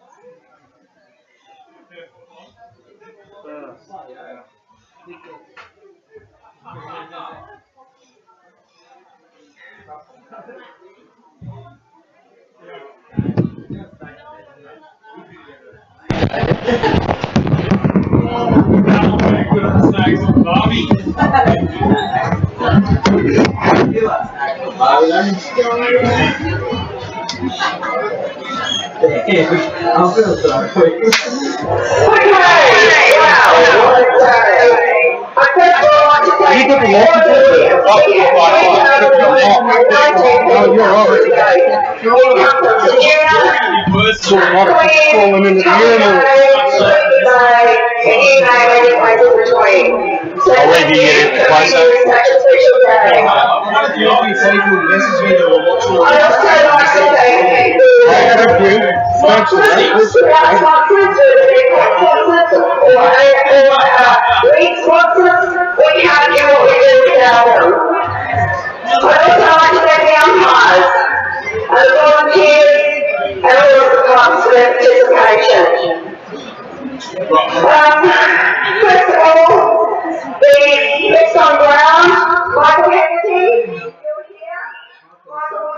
I'll feel sorry for you. I'll leave you get it closer. First of all, the next on ground, Michael Hennessy, still here. Michael,